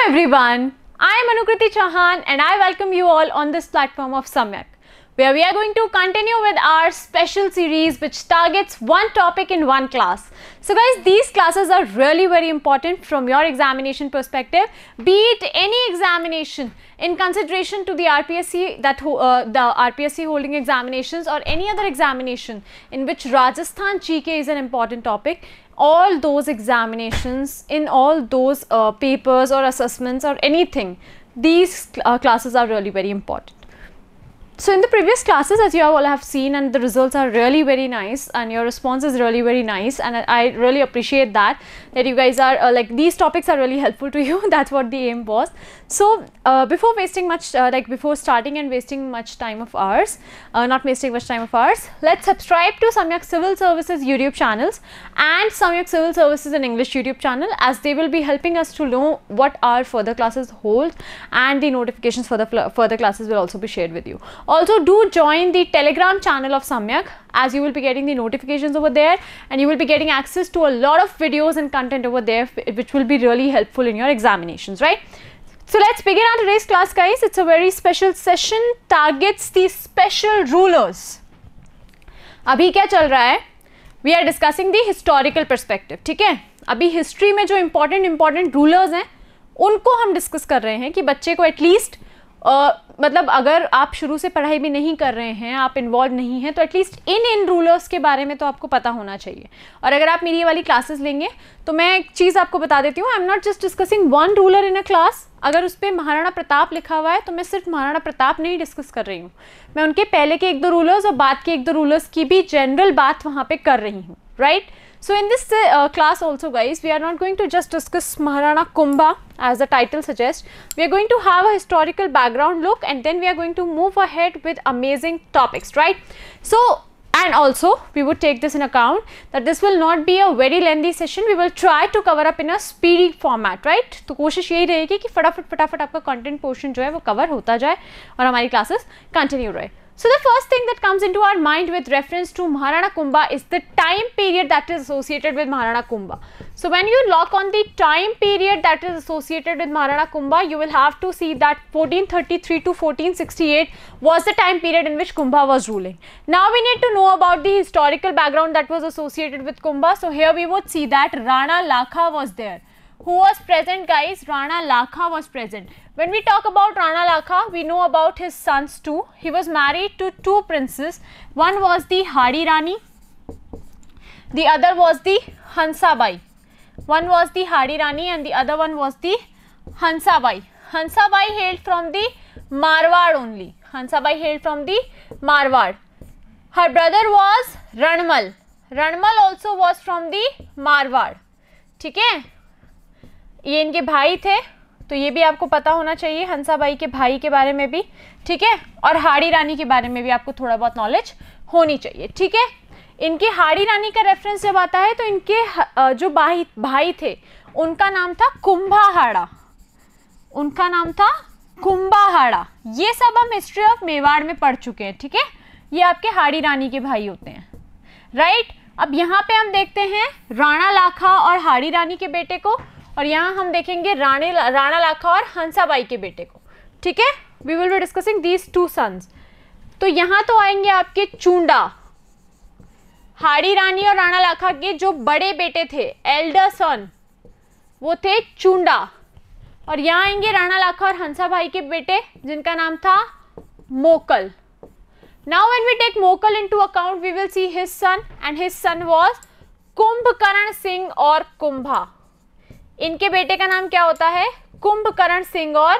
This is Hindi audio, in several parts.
everyone, I am Anukriti Chauhan and I welcome you all on this platform of Samyak, where we are going to continue with our special series which targets one topic in one class. So guys, these classes are really very important from your examination perspective, be it any examination in consideration to the RPSC, the RPSC holding examinations or any other examination in which Rajasthan GK is an important topic. All those examinations, in all those papers or assessments or anything, these classes are really very important. So in the previous classes, as you all have seen, and the results are really very nice and your response is really very nice, and I really appreciate that you guys are like, these topics are really helpful to you. That's what the aim was. So before wasting much before starting and wasting much time of ours, not wasting much time of ours, let's subscribe to Samyak Civil Services YouTube channels and Samyak Civil Services in English YouTube channel, as they will be helping us to know what our further classes hold, and the notifications for the further classes will also be shared with you. Also, do join the Telegram channel of Samyak, as you will be getting the notifications over there and you will be getting access to a lot of videos and content over there which will be really helpful in your examinations, right? So let's begin our today's class, guys. It's a very special session, targets the special rulers. अभी क्या चल रहा है? We are discussing the historical perspective, ठीक है? अभी हिस्ट्री में जो important rulers हैं उनको हम डिस्कस कर रहे हैं कि बच्चे को एटलीस्ट मतलब अगर आप शुरू से पढ़ाई भी नहीं कर रहे हैं, आप इन्वॉल्व नहीं हैं, तो एटलीस्ट इन रूलर्स के बारे में तो आपको पता होना चाहिए. और अगर आप मेरी ये वाली क्लासेस लेंगे तो मैं एक चीज़ आपको बता देती हूँ, I am not just discussing one ruler in a class. अगर उस पर महाराणा प्रताप लिखा हुआ है तो मैं सिर्फ महाराणा प्रताप नहीं डिस्कस कर रही हूँ, मैं उनके पहले के एक दो रूलर्स और बाद के एक दो रूलर्स की भी जनरल बात वहाँ पर कर रही हूँ, right? So in this class also, guys, we are not going to just discuss Maharana Kumbha as the title suggests. We are going to have a historical background look, and then we are going to move ahead with amazing topics, right? So, and also we would take this in account that this will not be a very lengthy session. We will try to cover up in a speedy format, right? तो कोशिश यही रहेगी कि फटाफट आपका content portion जो है वो cover होता जाए और हमारी classes continue रहे. So the first thing that comes into our mind with reference to Maharana Kumbha is the time period that is associated with Maharana Kumbha. So when you lock on the time period that is associated with Maharana Kumbha, you will have to see that 1433 to 1468 was the time period in which Kumbha was ruling. Now we need to know about the historical background that was associated with Kumbha. So here we would see that Rana Lakha was there. Who was present, guys? Rana Lakha was present. When we talk about Rana Lakha, we know about his sons too. He was married to two princes. One was the Hadi Rani, the other was the Hansabai. One was the Hadi Rani and the other one was the Hansabai. Hansabai hailed from the Marwar only. Hansabai hailed from the Marwar. Her brother was Ranmal. Ranmal also was from the Marwar. ठीक है, ये इनके भाई थे, तो ये भी आपको पता होना चाहिए हंसाबाई के भाई के बारे में भी, ठीक है? और हाड़ी रानी के बारे में भी आपको थोड़ा बहुत नॉलेज होनी चाहिए, ठीक है? इनके हाड़ी रानी का रेफरेंस जब आता है तो इनके जो भाई थे उनका नाम था कुंभाहाड़ा. उनका नाम था कुंभाहाड़ा. ये सब हम हिस्ट्री ऑफ मेवाड़ में पढ़ चुके हैं, ठीक है? ये आपके हाड़ी रानी के भाई होते हैं, राइट? अब यहाँ पे हम देखते हैं राणा लाखा और हाड़ी रानी के बेटे को, और यहाँ हम देखेंगे राणा लाखा और हंसाबाई के बेटे को, ठीक है? We will be discussing these two sons. तो यहाँ तो आएंगे आपके चूंडा. हाड़ी रानी और राणा लाखा के जो बड़े बेटे थे, एल्डर सन, वो थे चूंडा. और यहाँ आएंगे राणा लाखा और हंसाबाई के बेटे जिनका नाम था Mokal. Now when we take Mokal into account, we will see his son, and his son was Kumbhakarna Singh और कुंभा. इनके बेटे का नाम क्या होता है? कुंभकर्ण सिंह और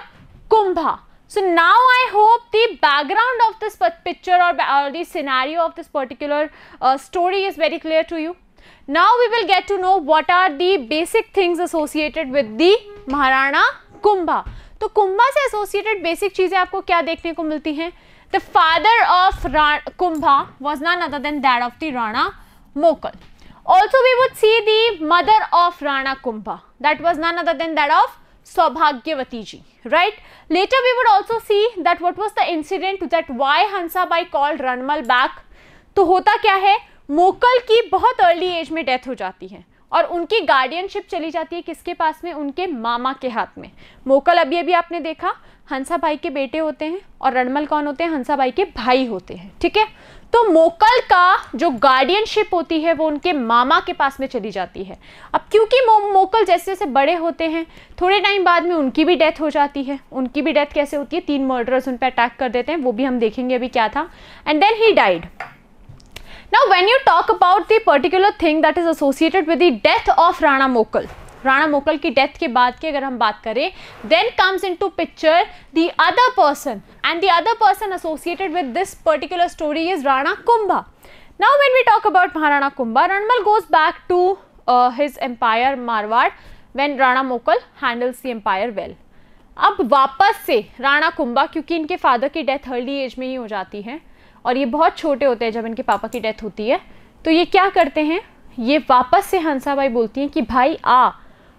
Kumbha. So now I hope the background of this picture or the scenario of this particular story is very clear to you. Now we will get to know what are the basic things associated with the Maharana Kumbha. तो कुंभा से associated basic चीजें आपको क्या देखने को मिलती हैं? The father of Kumbha was none other than that of the Rana Mokal. Also we would see the mother of Rana Kumbha, that was none other than that of Saubhagyavati ji, right? Later we would also see that what was the incident that why Hansabai called Ranmal back. तो होता क्या है, मोकल की बहुत अर्ली एज में डेथ हो जाती है और उनकी गार्डियनशिप चली जाती है किसके पास में, उनके मामा के हाथ में। मोकल अभी अभी आपने देखा हंसाबाई के बेटे होते हैं और रणमल कौन होते हैं, हंसाबाई के भाई होते हैं, ठीक है। तो मोकल का जो गार्डियनशिप होती है वो उनके मामा के पास में चली जाती है। अब क्योंकि मोकल जैसे जैसे बड़े होते हैं थोड़े टाइम बाद में उनकी भी डेथ हो जाती है। उनकी भी डेथ कैसे होती है, 3 मर्डरर्स उन पर अटैक कर देते हैं, वो भी हम देखेंगे अभी क्या था, and then he died. Now when you talk about the particular thing that is associated with the death of Rana Mokal, Rana मोकल की डेथ के बाद की अगर हम बात करें, then comes into picture the other person, and the other person associated with this particular story is Rana Kumbha. Now when we talk about Maharana Kumbha, Ranmal goes back to his empire Marwar when Rana Mokal handles the empire well. अब वापस से राणा कुंभा, क्योंकि इनके फादर की डेथ अर्ली एज में ही हो जाती है और ये बहुत छोटे होते हैं जब इनके पापा की डेथ होती है, तो ये क्या करते हैं, ये वापस से हंसाबाई बोलती हैं कि भाई आ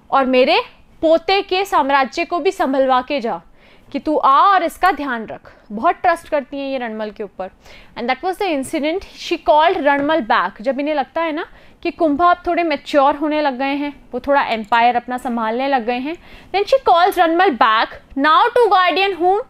और मेरे पोते के साम्राज्य को भी संभलवा के जा, कि तू आ और इसका ध्यान रख। बहुत ट्रस्ट करती हैं ये रणमल के ऊपर। And that was the incident she called Ranmal back. जब इन्हें लगता है ना कि कुंभा अब थोड़े मैच्योर होने लग गए हैं, वो थोड़ा एम्पायर अपना संभालने लग गए हैं, then she calls Ranmal back now to guardian him,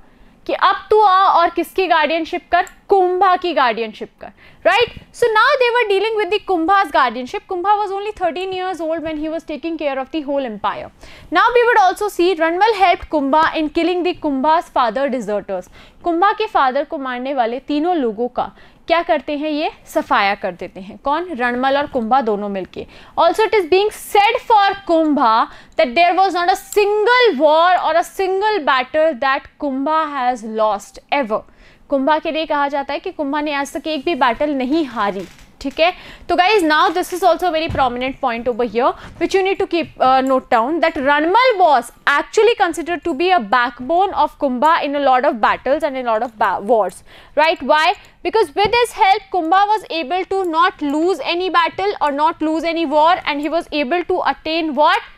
कि अब तू आ और किसकी गार्डियनशिप कर, कुंभा की गार्डियनशिप कर, right. So now they were dealing with the Kumbha's guardianship. Kumbha was only 13 years old when he was taking care of the whole empire. Now we would also see Ranmal helped Kumbha in killing the Kumbha's father deserters. Kumbha के फादर को मारने वाले तीनों लोगों का क्या करते हैं, ये सफाया कर देते हैं। कौन, रणमल और कुंभा दोनों मिलके। Also it is being said for Kumbha that there was not a single war और a single battle that Kumbha has lost ever. Kumbha के लिए कहा जाता है कि कुंभा ने आज तक एक भी बैटल नहीं हारी, ठीक है। तो guys now this is also very prominent point over here which you need to keep note down, that Ranmal was actually considered to be a backbone of Kumbha in a lot of battles and in a lot of wars, right? Why? Because with his help Kumbha was able to not lose any battle or not lose any war, and he was able to attain what?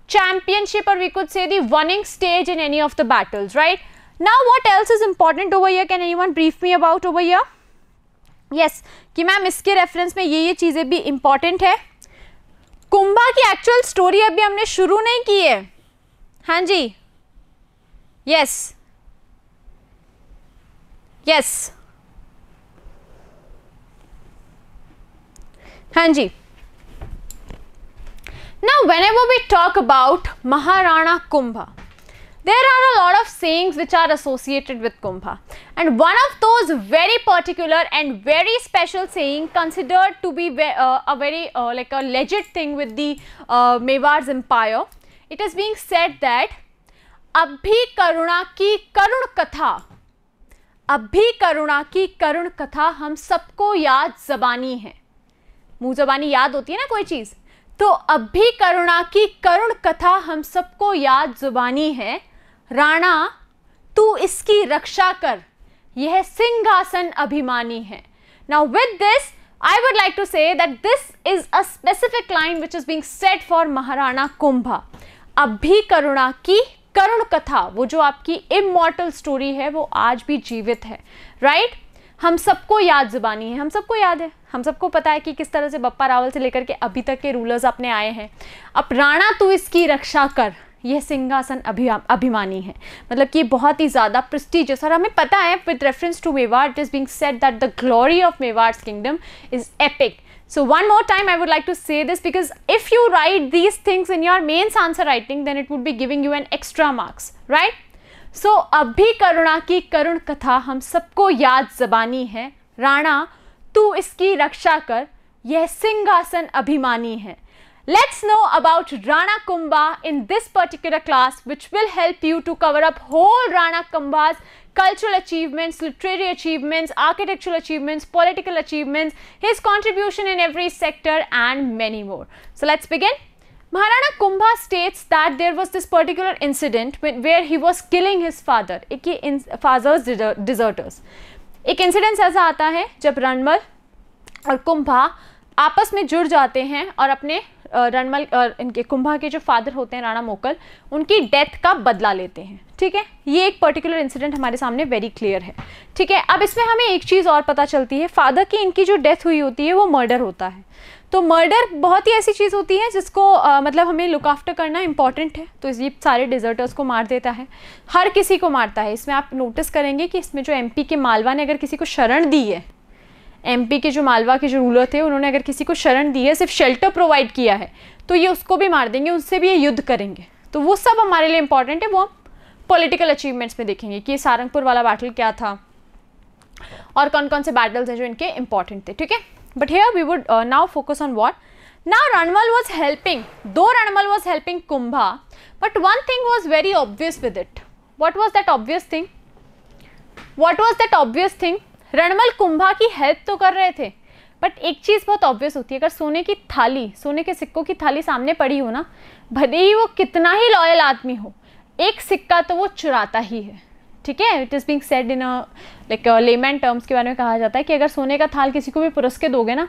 Championship, or we could say the winning stage in any of the battles, right? Now what else is important over here? Can anyone brief me about over here? Yes, कि मैम इसके रेफरेंस में ये चीज़ें भी इम्पॉर्टेंट है। कुंभा की एक्चुअल स्टोरी अभी हमने शुरू नहीं की है। हाँ जी, यस यस, हाँ जी। Now whenever we talk about Maharana Kumbha, there are a lot of sayings which are associated with Kumbha, and one of those very particular and very special saying considered to be a very like a legit thing with the Mewar's empire. It is being said that अभी करुणा की करुण कथा, अभी करुणा की करुण कथा हम सबको याद ज़बानी है। मुँह ज़बानी याद होती है ना कोई चीज़, तो अभी करुणा की करुण कथा हम सबको याद ज़ुबानी है। राणा तू इसकी रक्षा कर, यह सिंहासन अभिमानी है। Now with this I would like to say that this is a specific line which is being said for Maharana Kumbha. अभी करुणा की करुण कथा, वो जो आपकी इमॉर्टल स्टोरी है वो आज भी जीवित है, राइट। हम सबको याद ज़ुबानी है, हम सबको याद है, हम सबको पता है कि किस तरह से बप्पा रावल से लेकर के अभी तक के रूलर्स अपने आए हैं। अब राणा तू इसकी रक्षा कर, यह सिंहासन अभिमानी है, मतलब कि बहुत ही ज़्यादा प्रेस्टिजियस। और हमें पता है with reference to Mewar it is being said that the glory of Mewar's kingdom is epic. So one more time I would like to say this, because if you write these things in your mains answer writing, then it would be giving you an extra marks, right? So अभी करुणा की करुण कथा हम सबको याद ज़बानी है। राणा तू इसकी रक्षा कर, यह सिंहासन अभिमानी है। Let's know about Rana Kumbha in this particular class, which will help you to cover up whole Rana Kumbha's cultural achievements, literary achievements, architectural achievements, political achievements, his contribution in every sector, and many more. So let's begin. Maharana Kumbha states that there was this particular incident where he was killing his father, father's deserters. एक इंसिडेंस ऐसा आता है जब रणमल और कुंभा आपस में जुड़ जाते हैं और अपने रणमल इनके कुंभा के जो फादर होते हैं राणा मोकल, उनकी डेथ का बदला लेते हैं, ठीक है। ये एक पर्टिकुलर इंसिडेंट हमारे सामने वेरी क्लियर है, ठीक है। अब इसमें हमें एक चीज़ और पता चलती है, फादर की इनकी जो डेथ हुई होती है वो मर्डर होता है। तो मर्डर बहुत ही ऐसी चीज़ होती है जिसको मतलब हमें लुक आफ्टर करना इंपॉर्टेंट है। तो ये सारे डिजर्टर्स को मार देता है, हर किसी को मारता है। इसमें आप नोटिस करेंगे कि इसमें जो एमपी के मालवा ने अगर किसी को शरण दी है, एमपी के जो मालवा के जो रूलर थे उन्होंने अगर किसी को शरण दी है, सिर्फ शेल्टर प्रोवाइड किया है, तो ये उसको भी मार देंगे, उससे भी ये युद्ध करेंगे। तो वो सब हमारे लिए इंपॉर्टेंट है, वो हम पॉलिटिकल अचीवमेंट्स में देखेंगे कि सारंगपुर वाला बैटल क्या था और कौन कौन से बैटल्स हैं जो इनके इंपॉर्टेंट थे, ठीक है। But here we would now focus on what. Now Ranmal was helping, though Ranmal was helping Kumbha, but one thing was very obvious with it. What was that obvious thing? What was that obvious thing? Ranmal Kumbha की हेल्प तो कर रहे थे, बट एक चीज़ बहुत ऑब्वियस होती है, अगर सोने की थाली, सोने के सिक्कों की थाली सामने पड़ी हो ना, भले ही वो कितना ही लॉयल आदमी हो, एक सिक्का तो वो चुराता ही है, ठीक है। It is being said in like layman terms के बारे में कहा जाता है कि अगर सोने का थाल किसी को भी पुरस के दोगे ना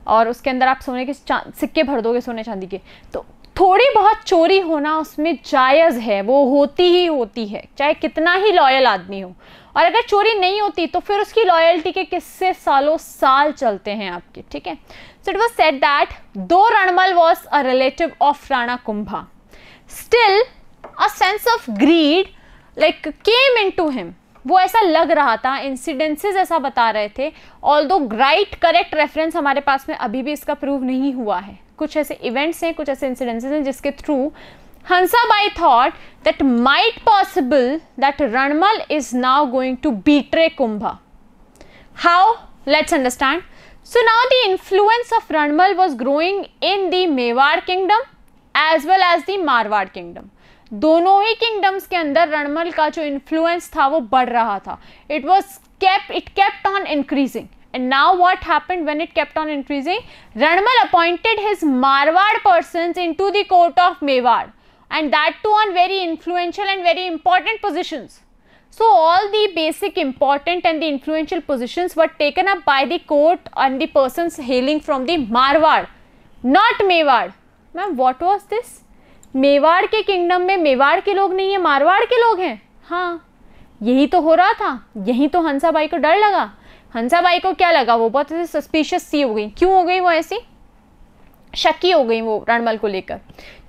और उसके अंदर आप सोने के सिक्के भर दोगे, सोने चांदी के, तो थोड़ी बहुत चोरी होना उसमें जायज़ है, वो होती ही होती है, चाहे कितना ही लॉयल आदमी हो। और अगर चोरी नहीं होती तो फिर उसकी लॉयल्टी के किस्से सालों साल चलते हैं आपके, ठीक है। So it was said that though Ranmal was a relative of Rana Kumbha, still a sense of greed like came into him. वो ऐसा लग रहा था, इंसिडेंसेस ऐसा बता रहे थे, ऑल्दो राइट करेक्ट रेफरेंस हमारे पास में अभी भी इसका प्रूव नहीं हुआ है। कुछ ऐसे इवेंट्स हैं, कुछ ऐसे इंसिडेंसेस हैं जिसके through Hansabai thought that might possible that Ranmal is now going to betray Kumbha. How? Let's understand. So now the influence of Ranmal was growing in the Mewar kingdom as well as the Marwar kingdom. दोनों ही किंगडम्स के अंदर रणमल का जो इन्फ्लुएंस था वो बढ़ रहा था. It kept on increasing. And now what happened when it kept on increasing? Ranmal appointed his Marwar persons into the court of Mewar. And that too on very influential and very important positions. So all the basic important and the influential positions were taken up by the court and the persons hailing from the Marwar, not Mewar. Ma'am, what was this? Mewar के किंगडम में मेवाड़ के लोग नहीं है, मारवाड़ के लोग हैं. हाँ, यही तो हो रहा था. यही तो हंसाबाई को डर लगा. हंसाबाई को क्या लगा, वो बहुत ऐसे सस्पिशियस सी हो गई. क्यों हो गई वो ऐसी? शक्की हो गई वो रणमल को लेकर.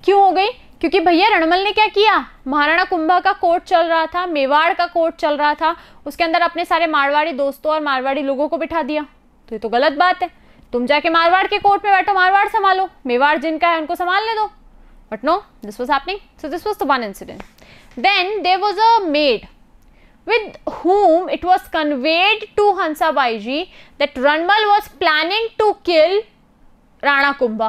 क्यों हो गई? क्योंकि भैया रणमल ने क्या किया, महाराणा कुंभा का कोर्ट चल रहा था, मेवाड़ का कोर्ट चल रहा था, उसके अंदर अपने सारे मारवाड़ी दोस्तों और मारवाड़ी लोगों को बिठा दिया. तो ये तो गलत बात है. तुम जाके मारवाड़ के कोर्ट में बैठो, मारवाड़ संभालो, मेवाड़ जिनका है उनको संभालने दो. But no, this was happening. So this was the one incident. Then there was a maid with whom it was conveyed to Hansabai ji that Ranmal was planning to kill Rana Kumbha.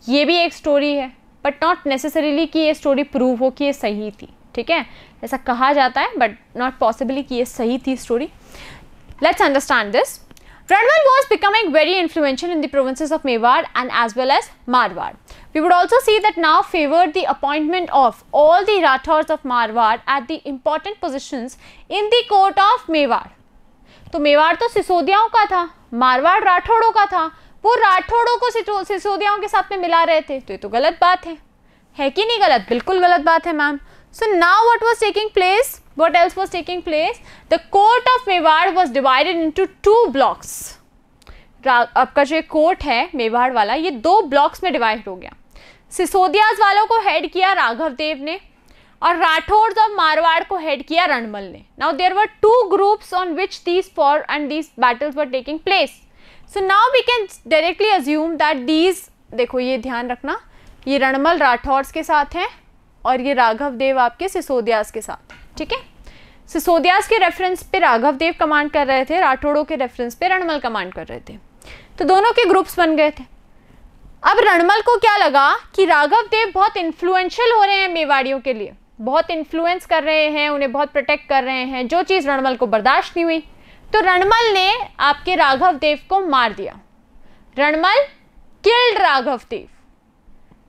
ये भी एक स्टोरी है, बट नॉट नेसेसरीली कि ये स्टोरी प्रूव हो कि ये सही थी. ठीक है, ऐसा कहा जाता है, बट नॉट पॉसिबली कि ये सही थी story. Let's understand this. Ranmal was becoming very influential in the provinces of Mewar and as well as Marwar. We would also see that now favored the appointment of all the Rathors of Marwar at the important positions in the court of Mewar. तो मेवाड़ तो सिसोदियाओं का था, मारवाड़ राठौड़ों का था. वो राठौड़ों को सिसोदियाओं के साथ में मिला रहे थे. तो ये तो गलत बात है कि नहीं गलत? बिल्कुल गलत बात है ma'am. So now what was taking place? What else was taking place? The court of Mewar was divided into two blocks. आपका जो कोर्ट है मेवाड़ वाला, ये दो ब्लॉक्स में डिवाइड हो गया. सिसोदियाज वालों को हेड किया राघव देव ने और राठौड़ और मारवाड़ को हेड किया रणमल ने. Now there were two groups on which these four and these battles were taking place. So now we can directly assume that these, देखो ये ध्यान रखना, ये रणमल राठौड़ के साथ हैं और ये राघव देव आपके सिसोदियाज के साथ. ठीक है, सिसोदियाज के रेफरेंस पे राघव देव कमांड कर रहे थे, राठौड़ों के रेफरेंस पे रणमल कमांड कर रहे थे. तो दोनों के ग्रुप्स बन गए थे. अब रणमल को क्या लगा कि राघव देव बहुत इन्फ्लुएंशियल हो रहे हैं मेवाड़ियों के लिए, बहुत इन्फ्लुएंस कर रहे हैं, उन्हें बहुत प्रोटेक्ट कर रहे हैं, जो चीज़ रणमल को बर्दाश्त नहीं हुई. तो रणमल ने आपके राघव देव को मार दिया. Ranmal killed Raghav Dev.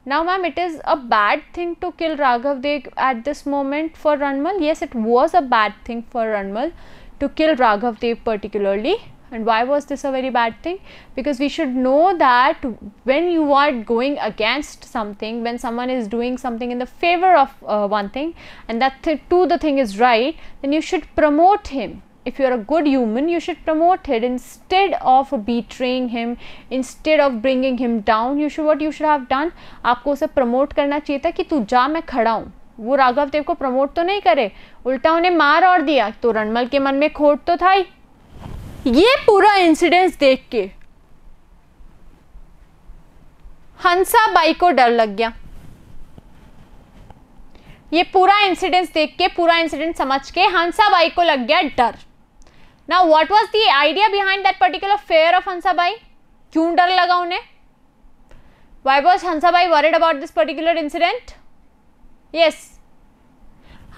Now ma'am, it is a bad thing to kill Raghav Dev at this moment for Ranmal. Yes, it was a bad thing for Ranmal to kill Raghav Dev particularly. And why was this a very bad thing? Because we should know that when you are going against something, when someone is doing something in the favor of one thing and that the thing is right, then you should promote him if you're a good human, you should promote it instead of betraying him, instead of bringing him down. You should have done, आपको उसे प्रमोट करना चाहिए था कि तू जा, मैं खड़ा हूँ. वो राघव देव को प्रमोट तो नहीं करे, उल्टा उन्हें मार और दिया. तो रणमल के मन में खोट तो था ही. ये पूरा इंसिडेंस देख के हंसाबाई को डर लग गया. ये पूरा इंसिडेंस देख के, पूरा इंसिडेंट समझ के हंसाबाई को लग गया डर. Now what was the idea behind that particular fair of Hansabai? क्यों डर लगा उन्हें? Why was Hansabai worried about this particular incident? Yes,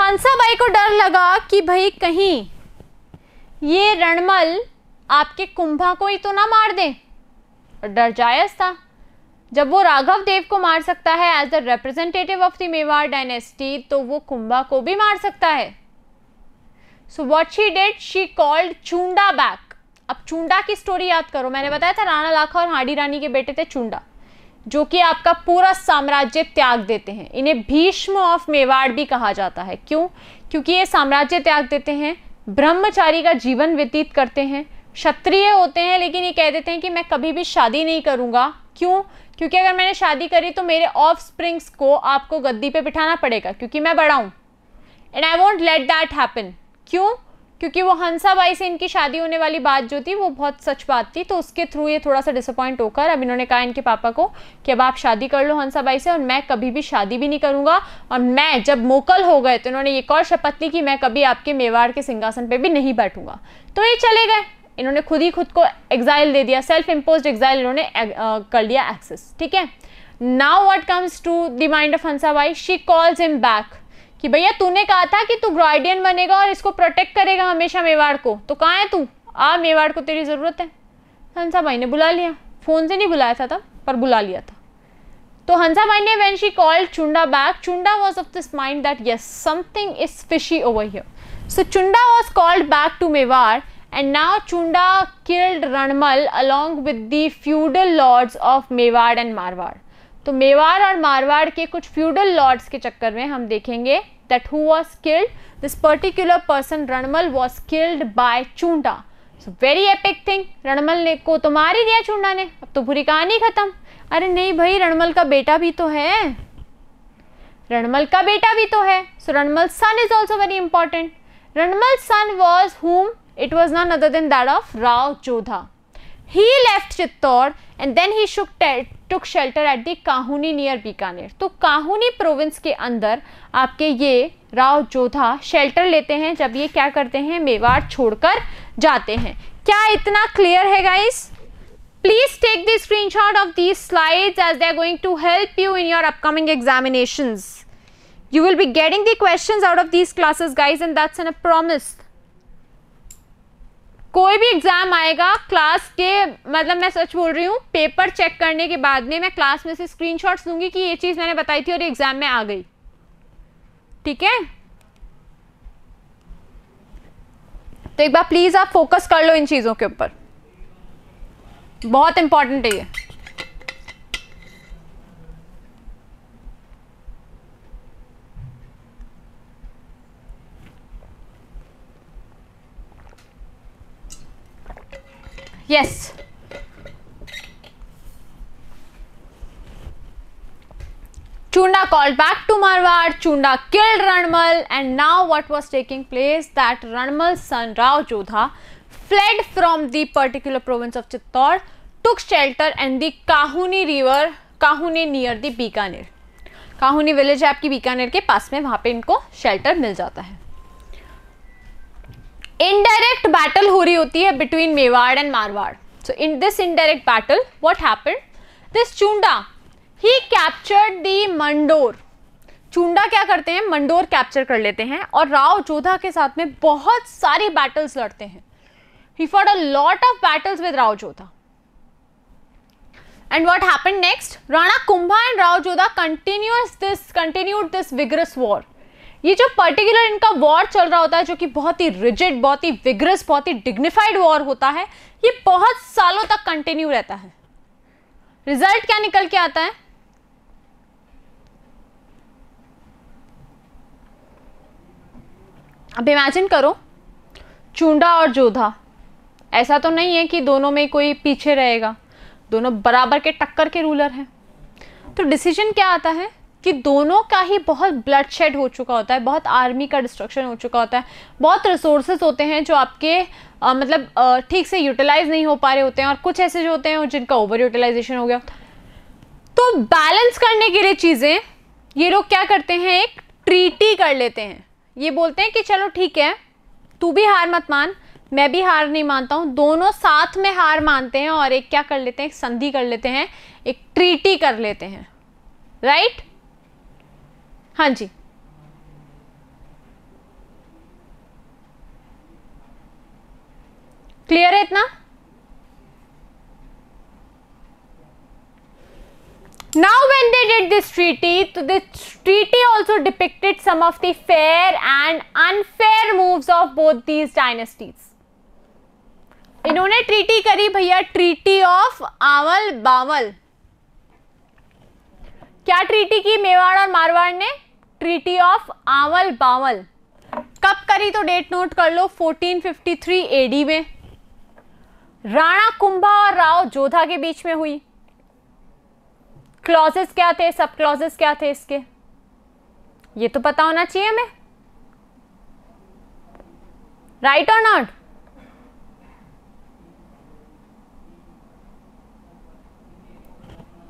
Hansabai को डर लगा कि भाई कहीं ये रणमल आपके कुंभा को ही तो ना मार दे. और डर जायज था. जब वो राघव देव को मार सकता है as the representative of the Mewar dynasty, तो वो कुंभा को भी मार सकता है. So what she did, she called Chunda back. अब चुंडा की स्टोरी याद करो, मैंने बताया था राणा लाखा और हाडी रानी के बेटे थे चुंडा, जो कि आपका पूरा साम्राज्य त्याग देते हैं. इन्हें भीष्म ऑफ मेवाड़ भी कहा जाता है. क्यों? क्योंकि ये साम्राज्य त्याग देते हैं, ब्रह्मचारी का जीवन व्यतीत करते हैं, क्षत्रिय होते हैं, लेकिन ये कह देते हैं कि मैं कभी भी शादी नहीं करूंगा. क्यों? क्योंकि अगर मैंने शादी करी तो मेरे ऑफ स्प्रिंग्स को आपको गद्दी पे बिठाना पड़ेगा, क्योंकि मैं बड़ा हूं. And I won't let that happen. क्यों? क्योंकि वो हंसाबाई से इनकी शादी होने वाली बात जो थी वो बहुत सच बात थी. तो उसके थ्रू ये थोड़ा सा डिसअपॉइंट होकर अब इन्होंने कहा इनके पापा को कि अब आप शादी कर लो हंसाबाई से, और मैं कभी भी शादी भी नहीं करूंगा. और मैं जब मोकल हो गए तो इन्होंने एक और शपथ ली कि मैं कभी आपके मेवाड़ के सिंहासन पे भी नहीं बैठूंगा. तो ये चले गए. इन्होंने खुद को एग्जाइल दे दिया, सेल्फ इम्पोज्ड एग्जाइल इन्होंने कर लिया एक्सेस. ठीक है. Now what comes to the mind of Hansabai, she calls him back कि भैया तूने कहा था कि तू गार्डियन बनेगा और इसको प्रोटेक्ट करेगा हमेशा मेवाड़ को, तो कहाँ है तू? आ, मेवाड़ को तेरी जरूरत है. हंसाबाई ने बुला लिया. फोन से नहीं बुलाया था तब, पर बुला लिया था. तो हंसाबाई ने when she called Chunda back, Chunda was of this mind that yes something is fishy over here. So Chunda was called back to Mewar. And now Chunda killed Ranmal along with the feudal lords of Mewar and Marwar. तो मेवाड़ और मारवाड़ के कुछ feudal lords के चक्कर में हम देखेंगे that who was killed, this particular person Ranmal was killed by Chunda. So very epic thing. Ranmal ने को तो मार ही दिया चुंडा ने, अब तो पूरी कहानी खत्म. अरे नहीं भाई, रणमल का बेटा भी तो है. रणमल का बेटा भी तो है. So Ranmal's son is also very important. Ranmal's son was whom? It was none other than that of Rao Jodha. He left Chittor and then he took shelter at the Kahuni near Bikaner. तो काहुनी प्रोविंस के अंदर आपके ये राव जोधा शेल्टर लेते हैं जब ये क्या करते हैं, मेवाड़ छोड़कर जाते हैं. क्या इतना क्लियर है guys? Please take the screenshot of these slides as they are going to help you in your upcoming examinations. You will be getting the questions out of these classes guys, and that's a promise. कोई भी एग्जाम आएगा क्लास के, मतलब मैं सच बोल रही हूँ, पेपर चेक करने के बाद में मैं क्लास में से स्क्रीनशॉट्स लूंगी कि ये चीज मैंने बताई थी और एग्जाम में आ गई. ठीक है. तो एक बार प्लीज आप फोकस कर लो इन चीजों के ऊपर, बहुत इंपॉर्टेंट है ये. Yes. Chunda called back to Marwar. Chunda killed Ranmal, and now what was taking place? That Ranmal's son Rao Jodha fled from the particular province of Chittor, took shelter in the Kahuni river, Kahuni near the Bikaner. Kahuni village है आपकी बीकानेर के पास में, वहाँ पे इनको शेल्टर मिल जाता है. इनडायरेक्ट बैटल हो रही होती है between Mewar and Marwar. So in this indirect battle what happened, this Chunda he captured the Mandore. Chunda क्या करते हैं, मंडोर कैप्चर कर लेते हैं और राव जोधा के साथ में बहुत सारी बैटल्स लड़ते हैं. ही fought a lot of battles with Rao Jodha. And what happened next, Rana Kumbha and Rao Jodha continued this vigorous war. ये जो पर्टिकुलर इनका वॉर चल रहा होता है, जो कि बहुत ही रिजिड, बहुत ही विग्रस, बहुत ही डिग्निफाइड वॉर होता है, ये बहुत सालों तक कंटिन्यू रहता है. रिजल्ट क्या निकल के आता है, अब इमेजिन करो, चूंडा और जोधा, ऐसा तो नहीं है कि दोनों में कोई पीछे रहेगा, दोनों बराबर के टक्कर के रूलर हैं। तो डिसीजन क्या आता है कि दोनों का ही बहुत ब्लडशेड हो चुका होता है, बहुत आर्मी का डिस्ट्रक्शन हो चुका होता है, बहुत रिसोर्सेज होते हैं जो आपके मतलब ठीक से यूटिलाइज नहीं हो पा रहे होते हैं, और कुछ ऐसे जो होते हैं जिनका ओवर यूटिलाइजेशन हो गया। तो बैलेंस करने के लिए चीज़ें ये लोग क्या करते हैं, एक ट्रीटी कर लेते हैं। ये बोलते हैं कि चलो ठीक है, तू भी हार मत मान, मैं भी हार नहीं मानता हूँ, दोनों साथ में हार मानते हैं और एक क्या कर लेते हैं, एक संधि कर लेते हैं, एक ट्रीटी कर लेते हैं, राइट? हाँ जी, क्लियर है इतना? Now when they did this treaty, so this treaty also depicted some of the fair and unfair moves of both these dynasties. इन्होंने ट्रीटी करी भैया, ट्रीटी ऑफ आवल बावल। क्या ट्रीटी की मेवाड़ और मारवाड़ ने? ट्रीटी ऑफ आवल बावल। कब करी तो डेट नोट कर लो, 1453 एडी में राणा कुंभा और राव जोधा के बीच में हुई। क्लॉजेस क्या थे, सब क्लॉजेस क्या थे इसके, ये तो पता होना चाहिए हमें, राइट और नॉट?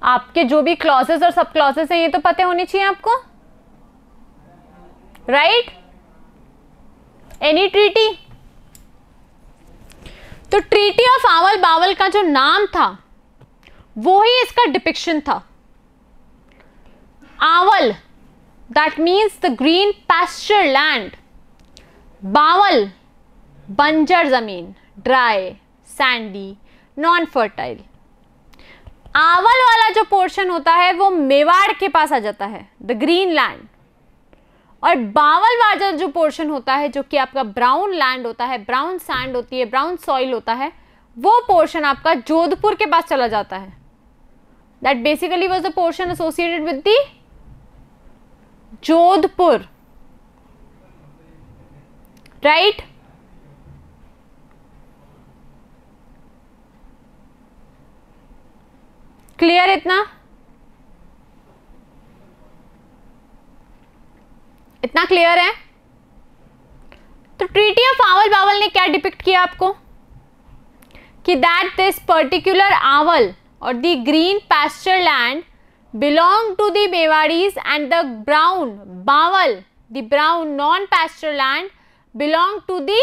आपके जो भी क्लॉजेस और सब क्लॉजेस हैं ये तो पते होने चाहिए आपको, राइट? Any treaty. तो ट्रीटी ऑफ आवल बावल का जो नाम था वो ही इसका डिपिक्शन था। Awal that means the green pasture land, Bawal बंजर जमीन, ड्राई, सैंडी, नॉन फर्टाइल। आवल वाला जो पोर्शन होता है वो मेवाड़ के पास आ जाता है, द ग्रीन लैंड, और बावल वाला जो पोर्शन होता है जो कि आपका ब्राउन लैंड होता है, ब्राउन सैंड होती है, ब्राउन सॉइल होता है, वो पोर्शन आपका जोधपुर के पास चला जाता है। That basically was the portion associated with the Jodhpur, right? Clear इतना? इतना क्लियर है? तो ट्रीटी ऑफ आवल बावल ने क्या डिपिक्ट किया आपको कि दैट दिस पर्टिकुलर आवल और the green pasture land belong to the Mewaris and the brown bowl, the brown non pasture land belong to the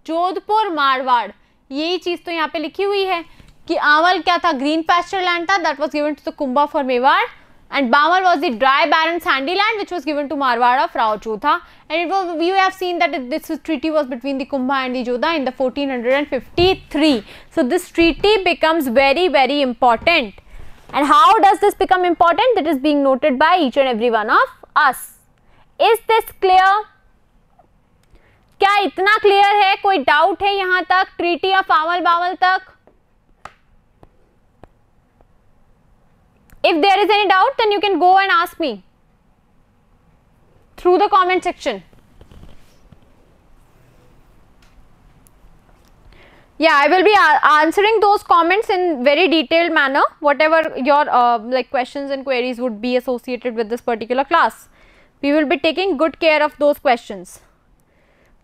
Jodhpur Marwar. यही चीज तो यहाँ पे लिखी हुई है कि आवल क्या था, ग्रीन पैस्चर लैंड था, that was given to the Kumbha for Mewar, and Bawal was the dry barren sandy land which was given to Marwar of Rao Jodha, and it was, we have seen that this treaty was between the Kumbha and the Jodha in the 1453. So this treaty becomes very very important, and how does this become important? That is being noted by each and every one of us. Is this clear? क्या इतना clear है? कोई doubt है यहाँ तक, treaty of Awal Bawal तक? If there is any doubt, then you can go and ask me through the comment section. Yeah, I will be answering those comments in very detailed manner, whatever your like questions and queries would be associated with this particular class. We will be taking good care of those questions,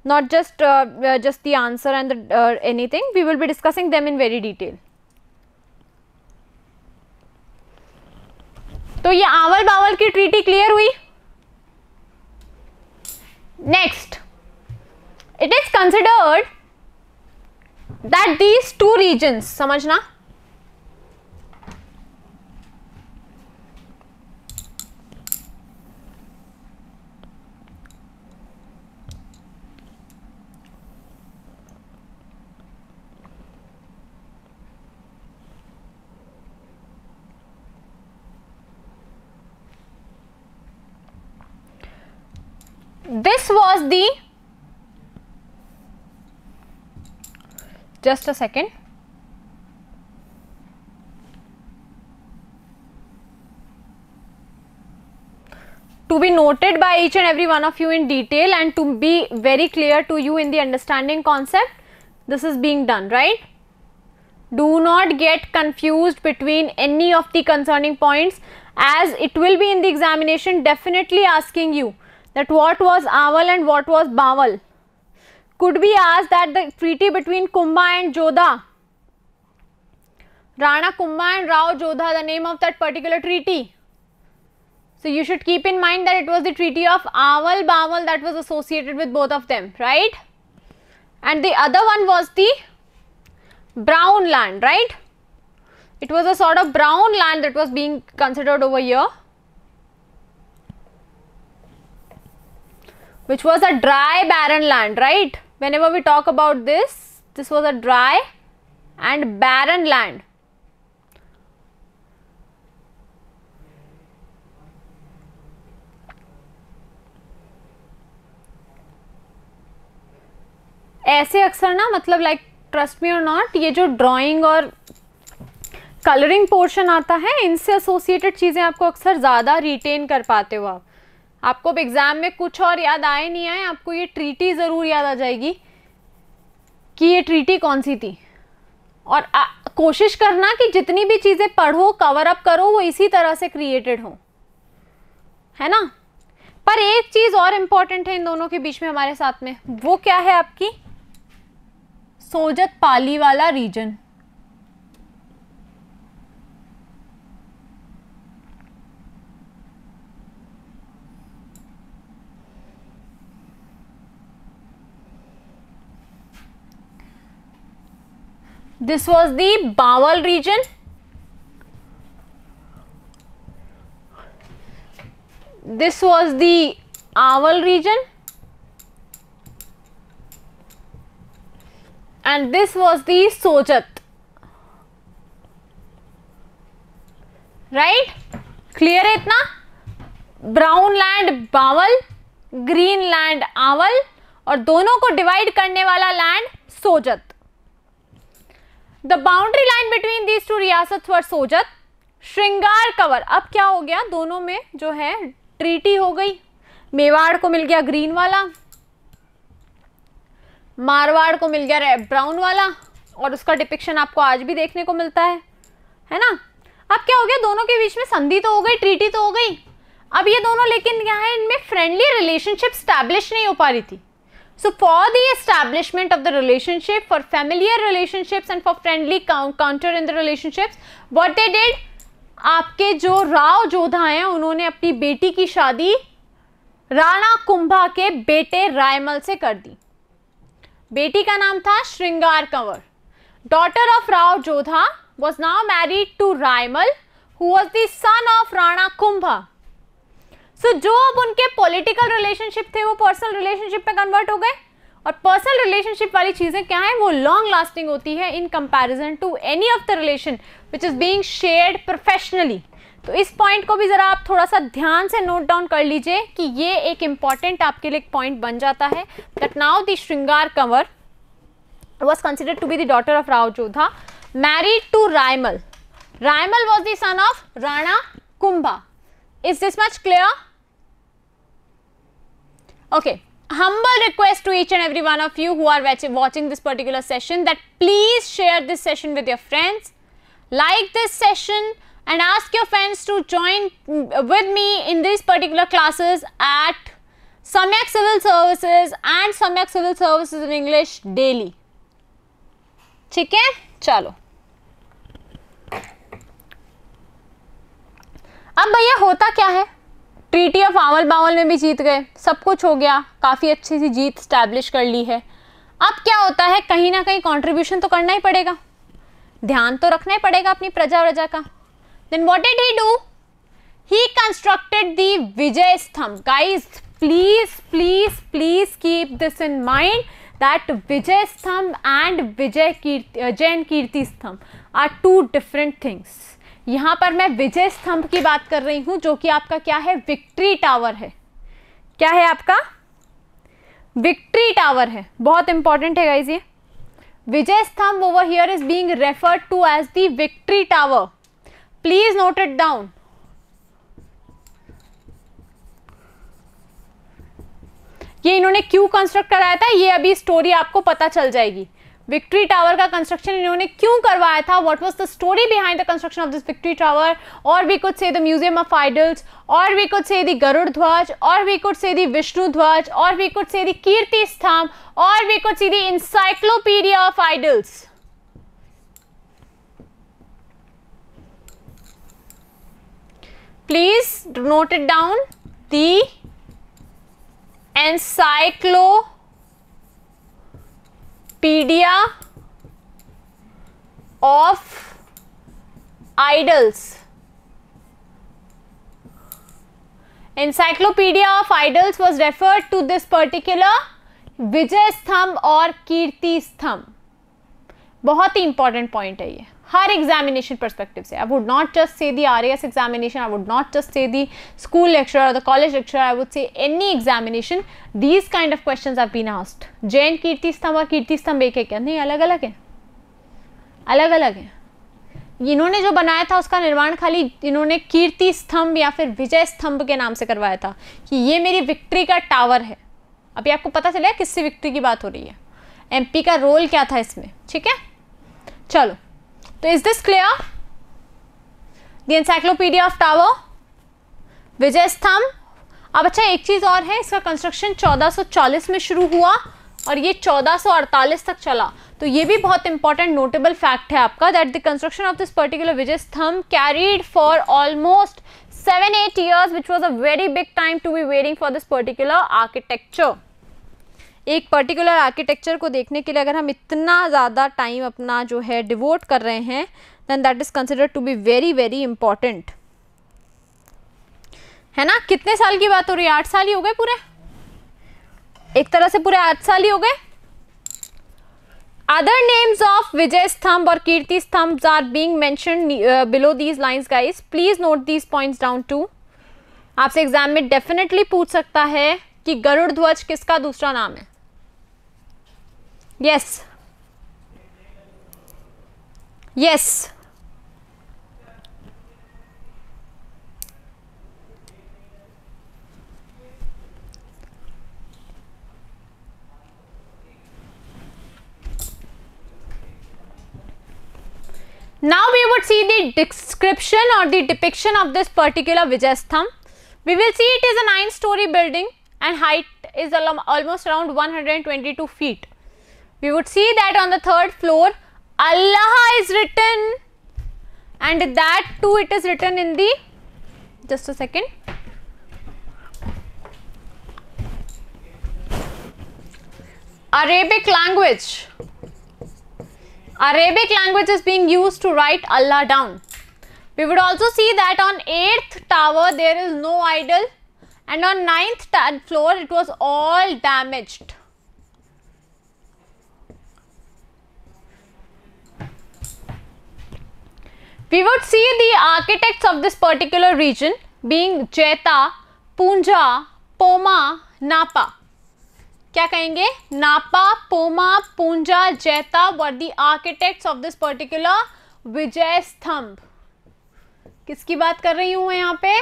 not just the answer and the anything. We will be discussing them in very detail. तो ये आवल बावल की ट्रीटी क्लियर हुई। Next, it is considered that these two reasons, समझना, this was the, just a second, to be noted by each and every one of you in detail and to be very clear to you in the understanding concept. This is being done, right? Do not get confused between any of the concerning points, as it will be in the examination definitely asking you that what was Aval and what was Bawal. Could be asked that the treaty between Kumbha and Jodha, Rana Kumbha and Rao Jodha, the name of that particular treaty. So you should keep in mind that it was the treaty of Aval Bawal that was associated with both of them, right? And the other one was the brown land, right? It was a sort of brown land that was being considered over here, which was a dry barren land, right? Whenever we talk about this, this was a dry and barren land. ऐसे अक्सर ना, मतलब लाइक ट्रस्ट मी और नॉट, ये जो ड्राइंग और कलरिंग पोर्शन आता है, इनसे एसोसिएटेड चीज़ें आपको अक्सर ज़्यादा रिटेन कर पाते हो आप। आपको एग्जाम में कुछ और याद आए नहीं आए, आपको ये ट्रीटी ज़रूर याद आ जाएगी कि ये ट्रीटी कौन सी थी। और कोशिश करना कि जितनी भी चीज़ें पढ़ो, कवर अप करो, वो इसी तरह से क्रिएटेड हो, है ना। पर एक चीज़ और इम्पॉर्टेंट है इन दोनों के बीच में हमारे साथ में, वो क्या है आपकी सोजत पाली वाला reason. This was the Bawal region. This was the Aval region. And this was the Sojat. Right? Clear है इतना? Brown land Bawal, green land Aval, और दोनों को डिवाइड करने वाला land Sojat. The boundary line between these two रियासत वर सोजत, श्रृंगार कंवर। अब क्या हो गया, दोनों में जो है ट्रीटी हो गई। मेवाड़ को मिल गया ग्रीन वाला, मारवाड़ को मिल गया ब्राउन वाला, और उसका डिपिक्शन आपको आज भी देखने को मिलता है ना। अब क्या हो गया, दोनों के बीच में संधि तो हो गई, ट्रीटी तो हो गई। अब ये दोनों लेकिन क्या है, इनमें फ्रेंडली रिलेशनशिप स्टैब्लिश नहीं हो पा रही थी। So for the establishment of the relationship, for familiar relationships and for friendly counter in the relationships, what they did, आपके जो राव जोधा हैं उन्होंने अपनी बेटी की शादी राणा कुंभा के बेटे रायमल से कर दी। बेटी का नाम था श्रृंगार Kanwar. Daughter of Rao Jodha was now married to Raimal, who was the son of Rana Kumbha. So, जो अब उनके पॉलिटिकल रिलेशनशिप थे वो पर्सनल रिलेशनशिप पे कन्वर्ट हो गए। और पर्सनल रिलेशनशिप वाली चीज़ें क्या है, वो लॉन्ग लास्टिंग होती है in comparison to any of the relation which is being shared professionally. तो इस पॉइंट को भी ज़रा आप थोड़ा सा ध्यान से नोट डाउन कर लीजिए कि ये एक इम्पॉर्टेंट आपके लिए एक पॉइंट बन जाता है दैट नाउ द श्रृंगार Kanwar was considered to be the daughter of Rao Jodha, married to Raimal. Raimal was the son of Rana Kumbha. Is this much clear? Okay. Humble request to each and every one of you who are watching this particular session that please share this session with your friends, like this session, and ask your friends to join with me in these particular classes at Samyak Civil Services and Samyak Civil Services in English daily. ठीक है, चलो अब भैया होता क्या है, ट्रीटी ऑफ आवल बावल में भी जीत गए, सब कुछ हो गया, काफ़ी अच्छी सी जीत स्टैब्लिश कर ली है। अब क्या होता है, कहीं ना कहीं कंट्रीब्यूशन तो करना ही पड़ेगा, ध्यान तो रखना ही पड़ेगा अपनी प्रजा व्रजा का। Then what did he do, he constructed the Vijay Stambh. Guys please please please keep this in mind that Vijay Sthambh and Jain Kirti Sthambh are two different things. यहाँ पर मैं विजय स्तंभ की बात कर रही हूँ जो कि आपका क्या है, विक्ट्री टावर है। क्या है आपका, विक्ट्री टावर है, बहुत इंपॉर्टेंट है गाइज ये। Vijay Stambh over here is being referred to as the victory tower, please note it down. ये इन्होंने क्यों कंस्ट्रक्ट कराया था, ये अभी स्टोरी आपको पता चल जाएगी। विक्ट्री टावर का कंस्ट्रक्शन इन्होंने क्यों करवाया था, what was the story behind the construction of this victory tower, और we could say the museum of idols, और we could say the Garud Dhwaj, और we could say the Vishnu Dhwaj, और we could say the Kirti Stambh, और we could see the encyclopedia of idols. Please note it down, the encyclopedia of idols. Encyclopedia of idols was referred to this particular विजय स्तंभ और कीर्ति स्तंभ। बहुत ही इंपॉर्टेंट पॉइंट है ये हर एग्जामिनेशन परस्पेक्टिव से। आई would not just say the RAS examination, I would not just say the school lecture और the college lecture, I would say any examination, these kind of questions have been asked. Jain Kirti Stambh और कीर्ति स्तंभ एक है क्या? नहीं, अलग अलग है, अलग अलग है। इन्होंने जो बनाया था उसका निर्माण खाली इन्होंने कीर्ति स्तंभ या फिर विजय स्तंभ के नाम से करवाया था कि ये मेरी विक्ट्री का टावर है। अभी आपको पता चला किससे विक्ट्री की बात हो रही है, MP का रोल क्या था इसमें, ठीक है। चलो, तो is this clear? The encyclopedia of tower, Vijay Stambh. अब अच्छा, एक चीज और है, इसका कंस्ट्रक्शन 1440 में शुरू हुआ और ये 1448 तक चला। तो ये भी बहुत इंपॉर्टेंट नोटेबल फैक्ट है आपका, that the construction of this particular Vijay Stambh carried for almost 7-8 years, which was a very big time to be waiting for this particular architecture. एक पर्टिकुलर आर्किटेक्चर को देखने के लिए अगर हम इतना ज़्यादा टाइम अपना जो है डिवोट कर रहे हैं, then that is considered to be very very important, है ना। कितने साल की बात हो रही है? 8 साल ही हो गए पूरे, एक तरह से पूरे 8 साल ही हो गए। Other names of Vijay Stambh or Kirti Stambhs are being mentioned below these lines, guys. Please note these points down too. आपसे एग्जाम में डेफिनेटली पूछ सकता है कि गरुड़ ध्वज किसका दूसरा नाम है। Yes. Yes. Now we would see the description or the depiction of this particular Vijay Stambh. We will see it is a 9-story building and height is almost around 122 feet. We would see that on the 3rd floor Allah is written, and that too it is written in the, just a second, Arabic language. Arabic language is being used to write Allah down. We would also see that on 8th tower there is no idol, and on 9th floor it was all damaged. We would see the architects of this particular region being Jeta, Punja, Poma, Napa. क्या कहेंगे? नापा, Poma, Punja, Jaita were the architects of this particular Vijay Stambh. किसकी बात कर रही हूं मैं यहाँ पे?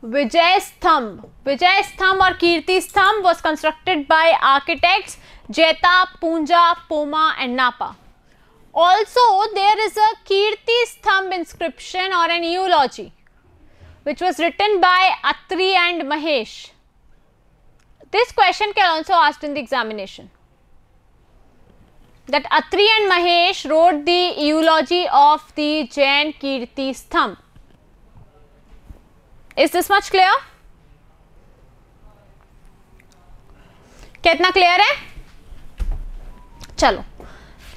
विजय स्तंभ। विजय स्तंभ और कीर्ति स्तंभ was constructed by architects Jeta, Punja, Poma and Napa. Also there is a Kirti Stambh inscription or an eulogy which was written by Atri and Mahesh. This question can also asked in the examination, that Atri and Mahesh wrote the eulogy of the Jain Kirti Stambh. Is this much clear? कितना clear है? चलो,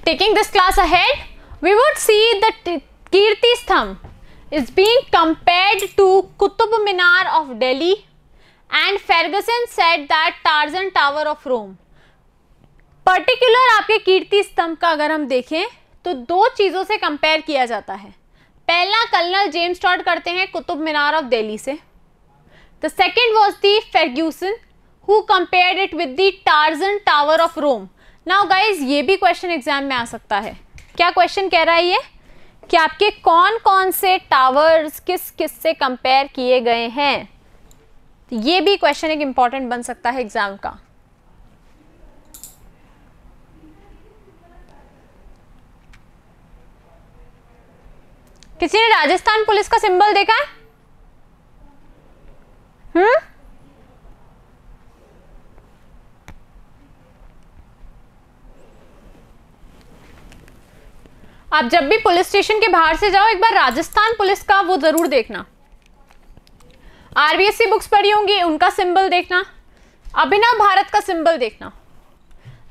taking this class ahead, we would see that Kirti Stambh is being compared to Qutub Minar of Delhi and Ferguson said that Tarzan Tower of Rome. Particular आपके कीर्ति स्तंभ का अगर हम देखें तो दो चीज़ों से कंपेयर किया जाता है। पहला कर्नल जेम्स टॉड करते हैं कुतुब मीनार ऑफ दिल्ली से। The second was the Fergusson who compared it with the Tarzan tower of Rome. Now guys, ये भी क्वेश्चन एग्जाम में आ सकता है। क्या क्वेश्चन कह रहा है ये कि आपके कौन कौन से टावर्स किस किस से कंपेयर किए गए हैं। ये भी क्वेश्चन एक इंपॉर्टेंट बन सकता है एग्जाम का। किसी ने राजस्थान पुलिस का सिंबल देखा है? आप जब भी पुलिस स्टेशन के बाहर से जाओ, एक बार राजस्थान पुलिस का वो जरूर देखना। आरबीएससी बुक्स पढ़ी होंगी, उनका सिंबल देखना, अभिनव भारत का सिंबल देखना।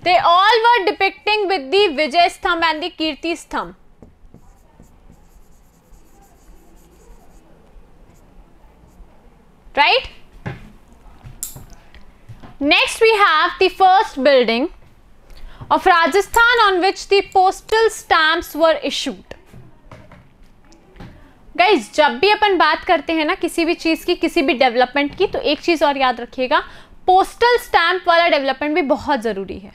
They all were depicting with the Vijay Stambh and the Kirti स्तंभ। Right? Next we have the first building of Rajasthan on which the postal stamps were issued. Guys, जब भी अपन बात करते हैं ना किसी भी चीज की, किसी भी डेवलपमेंट की, तो एक चीज और याद रखिएगा, पोस्टल स्टैंप वाला डेवलपमेंट भी बहुत जरूरी है।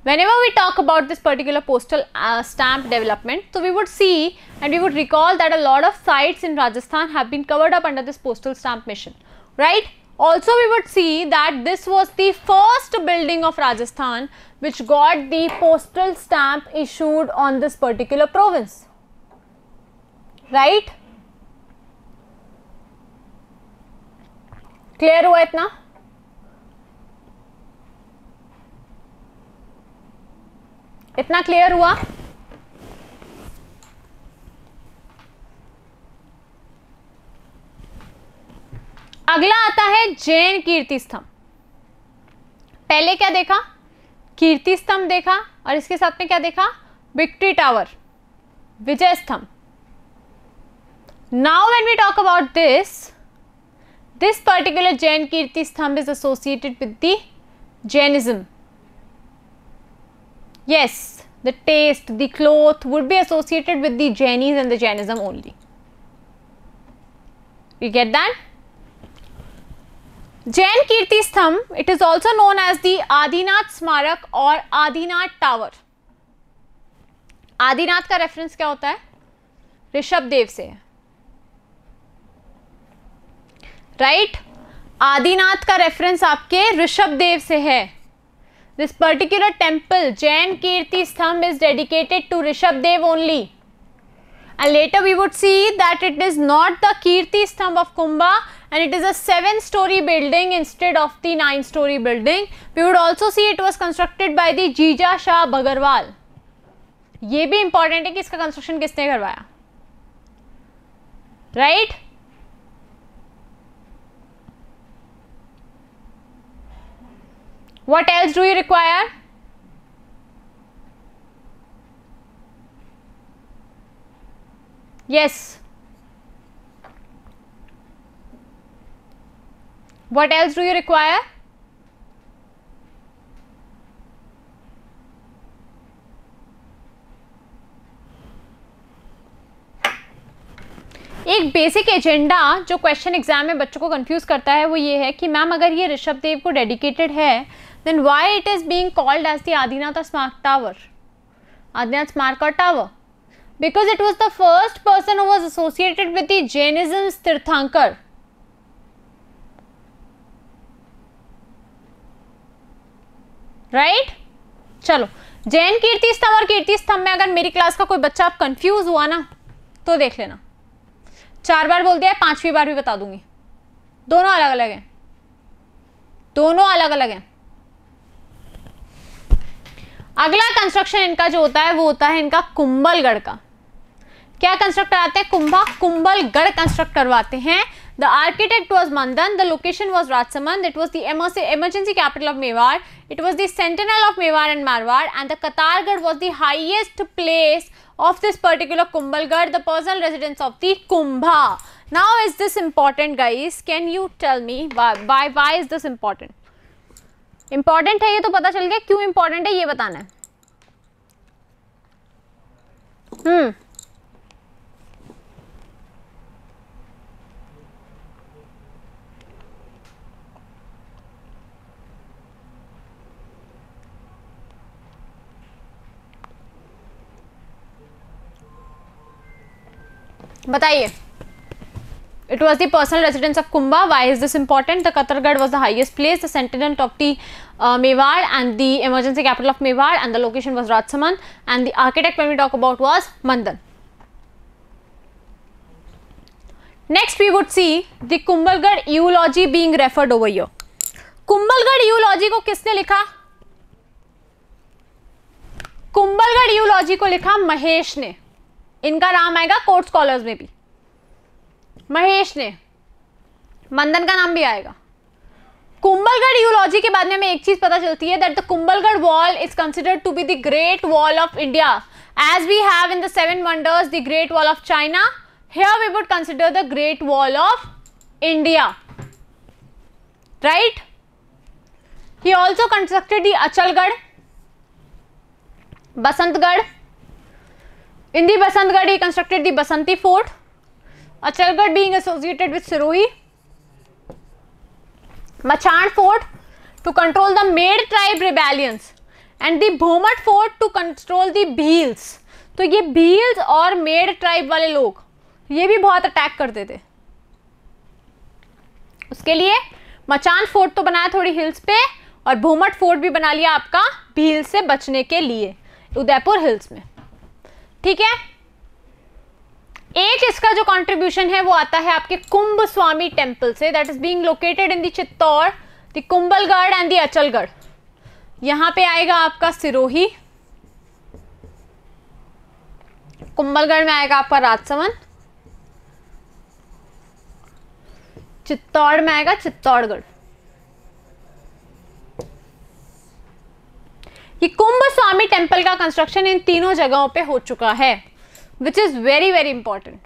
Whenever we talk about this particular postal stamp development, so we would see and we would recall that a lot of sites in Rajasthan have been covered up under this postal stamp mission, right? Also, we would see that this was the first building of Rajasthan which got the postal stamp issued on this particular province, right? Clear हुआ इतना? इतना क्लियर हुआ? अगला आता है जैन कीर्ति स्तंभ। पहले क्या देखा? कीर्ति स्तंभ देखा, और इसके साथ में क्या देखा? Victory tower, Vijay Stambh. Now when we talk about this particular Jain Kirti स्तंभ is associated with the Jainism. Yes, the taste, the cloth would be associated with the Jainis and the Jainism only. You get that? Jain Kirti Stambh, it is also known as the Adinath Smarak or Adinath Tower. Adinath का रेफरेंस क्या होता है? ऋषभ देव से, राइट? आदिनाथ का रेफरेंस आपके ऋषभ देव से है. This particular temple, Jain Kirti Stambh, is dedicated to Rishabh Dev only. And later we would see that it is not the Kirti Stambh of Kumbha, and it is a 7-story building instead of the 9-story building. We would also see it was constructed by the Jija Shah Bhagarwal. ये भी important है कि इसका construction किसने करवाया, right? What else do you require? Yes. What else do you require? एक बेसिक एजेंडा जो क्वेश्चन एग्जाम में बच्चों को कंफ्यूज करता है वो ये है कि मैम अगर ये ऋषभ देव को डेडिकेटेड है, then why it is being called as the Adinath Smarak Tower, Adinath Smaraka Tower? Because it was the first person who was associated with the Jainism's Tirthankar. Right? चलो, जैन कीर्ति स्तंभ और कीर्ति स्तंभ में अगर मेरी क्लास का कोई बच्चा आप कंफ्यूज हुआ ना तो देख लेना. 4 बार बोल दिया, 5वीं बार भी बता दूंगी. दोनों अलग अलग हैं, दोनों अलग अलग हैं. अगला कंस्ट्रक्शन इनका जो होता है वो होता है इनका कुंभलगढ़ का. क्या कंस्ट्रक्ट कराते हैं? कुंभलगढ़ कंस्ट्रक्ट करवाते हैं. The architect was Mandan, the location was Rajsamand, it was the emergency capital of Mewar, it was the sentinel of Mewar and Marwar, and the Katargarh was the highest place of this particular Kumbhalgarh, the personal residence of the Kumbha. Now is this important guys? Can you tell me why is this important? Important है ये तो पता चल गया, क्यों इंपॉर्टेंट है ये बताना है. बताइए. It was the personal residence of Kumbha. Why is this important? The Katargarh was the highest place, the sentinel of the Mewar and the emergency capital of Mewar, and the location was Rajsamand, and the architect when we talk about was Mandan. Next we would see the Kumbhalgarh eulogy being referred over here. Kumbhalgarh eulogy को किसने लिखा? कुंभलगढ़ यूलॉजी को लिखा महेश ने. इनका नाम आएगा कोर्ट स्कॉलर्स में भी, महेश ने. मंदन का नाम भी आएगा. कुंभलगढ़ यूलॉजी के बाद में हमें एक चीज पता चलती है, that the Kumbhalgarh wall is considered to be the great wall of India, as we have in the 7 wonders the great wall of China. Here we would consider the great wall of India, right. He also constructed the Achalgarh, Basantgarh. In the Basantgarh, he constructed the Basanti fort. Achalgarh being associated with Sirohi. Machand fort to control the Maid tribe rebellions, and the Bhomat fort to control the Bhils. तो ये Bhils और Maid tribe वाले लोग ये भी बहुत अटैक करते थे. उसके लिए मचान फोर्ट तो बनाया थोड़ी हिल्स पे, और भूमट फोर्ट भी बना लिया आपका भील से बचने के लिए उदयपुर हिल्स में. ठीक है. एक इसका जो कंट्रीब्यूशन है वो आता है आपके कुंभ स्वामी टेम्पल से, that is being located in the Chittor, the Kumbhalgarh and the Achalgarh. यहां पे आएगा आपका सिरोही, कुंभलगढ़ में आएगा आपका राजसमंद, चित्तौड़ में आएगा चित्तौड़गढ़. ये कुंभ स्वामी टेम्पल का कंस्ट्रक्शन इन तीनों जगहों पे हो चुका है, which is very very important.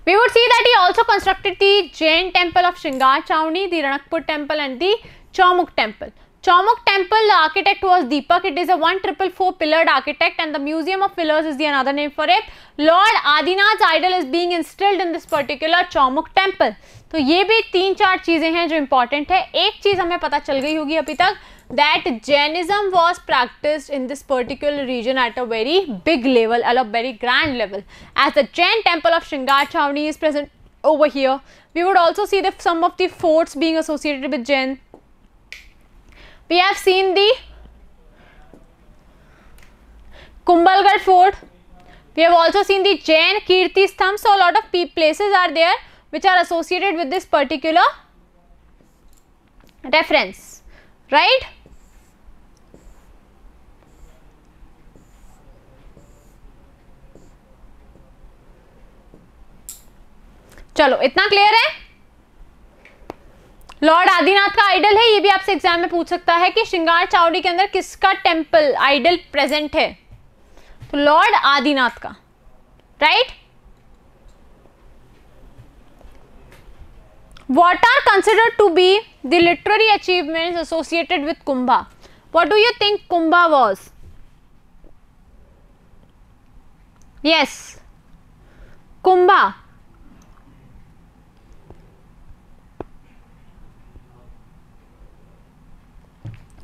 We would see that he also constructed the Jain temple of Shringar Chawni, the Ranakpur temple and the Chaumukh temple. Chaumukh temple, the architect was Deepak. It is a 1444 pillared architect, and the Museum of Pillars is the another name for it. Lord Adinath's idol is being installed in this particular Chaumukh temple. तो ये भी 3-4 चीजें हैं जो इंपॉर्टेंट है. एक चीज हमें पता चल गई होगी अभी तक, that Jainism was practiced in this particular region at a very big level, at a very grand level, as the Jain temple of Shringar Chawni is present over here. We would also see some of the forts being associated with Jain. We have seen the Kumbhalgarh fort. We have also seen the Jain Kirti Stambh. So a lot of places are there which are associated with this particular reference, right? चलो इतना क्लियर है. लॉर्ड आदिनाथ का आइडल है, ये भी आपसे एग्जाम में पूछ सकता है कि श्रृंगार चावड़ी के अंदर किसका टेम्पल आइडल प्रेजेंट है, तो लॉर्ड आदिनाथ का, right. What are considered to be the literary achievements associated with Kumbha? What do you think Kumbha was? Yes, Kumbha.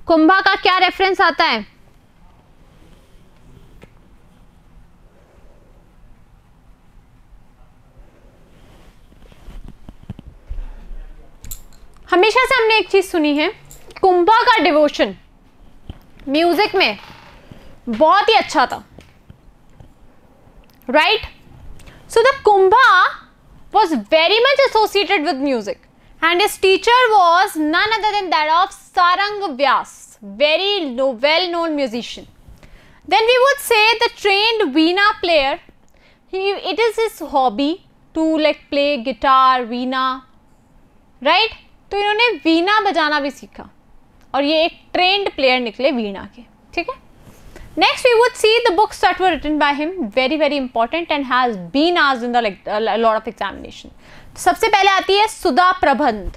Kumbha का क्या रेफरेंस आता है? हमेशा से हमने एक चीज सुनी है, कुंभा का डिवोशन म्यूजिक में बहुत ही अच्छा था, right. So the Kumbha was very much associated with music, and his teacher was none other than that of Sarang Vyas, very well known musician. Then we would say the trained veena player, it is his hobby to like play guitar, veena, right. तो इन्होंने वीणा बजाना भी सीखा और ये एक ट्रेंड प्लेयर निकले वीणा के, ठीक है. Next we would see the books that were written by him, very very important and has been asked in the lot of examination. सबसे पहले आती है Sudha Prabandh.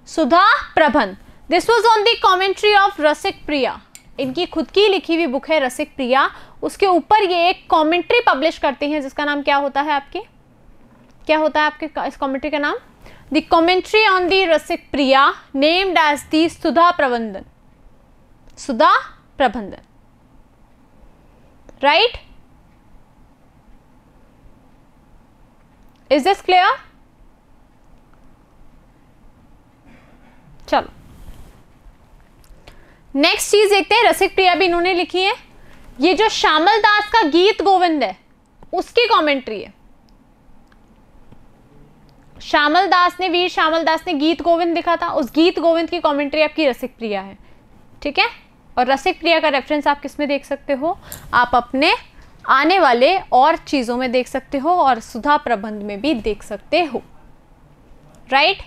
Sudha Prabandh, this was on the commentary of Rasik Priya. इनकी खुद की लिखी हुई बुक है रसिक प्रिया, उसके ऊपर ये एक कमेंट्री पब्लिश करते हैं जिसका नाम क्या होता है आपके, क्या होता है आपके इस कमेंट्री का नाम? The commentary on the Rasik Priya named as the Sudha Prabandhan. Sudha Prabandhan, right. Is this clear? चलो नेक्स्ट चीज देखते हैं, रसिक प्रिया भी इन्होंने लिखी है। ये जो श्यामल दास का गीत गोविंद है उसकी कमेंट्री है। श्यामल दास ने, वीर श्यामल दास ने गीत गोविंद लिखा था, उस गीत गोविंद की कमेंट्री आपकी रसिक प्रिया है, ठीक है। और रसिक प्रिया का रेफरेंस आप किस में देख सकते हो? आप अपने आने वाले और चीजों में देख सकते हो और सुधा प्रबंध में भी देख सकते हो, राइट?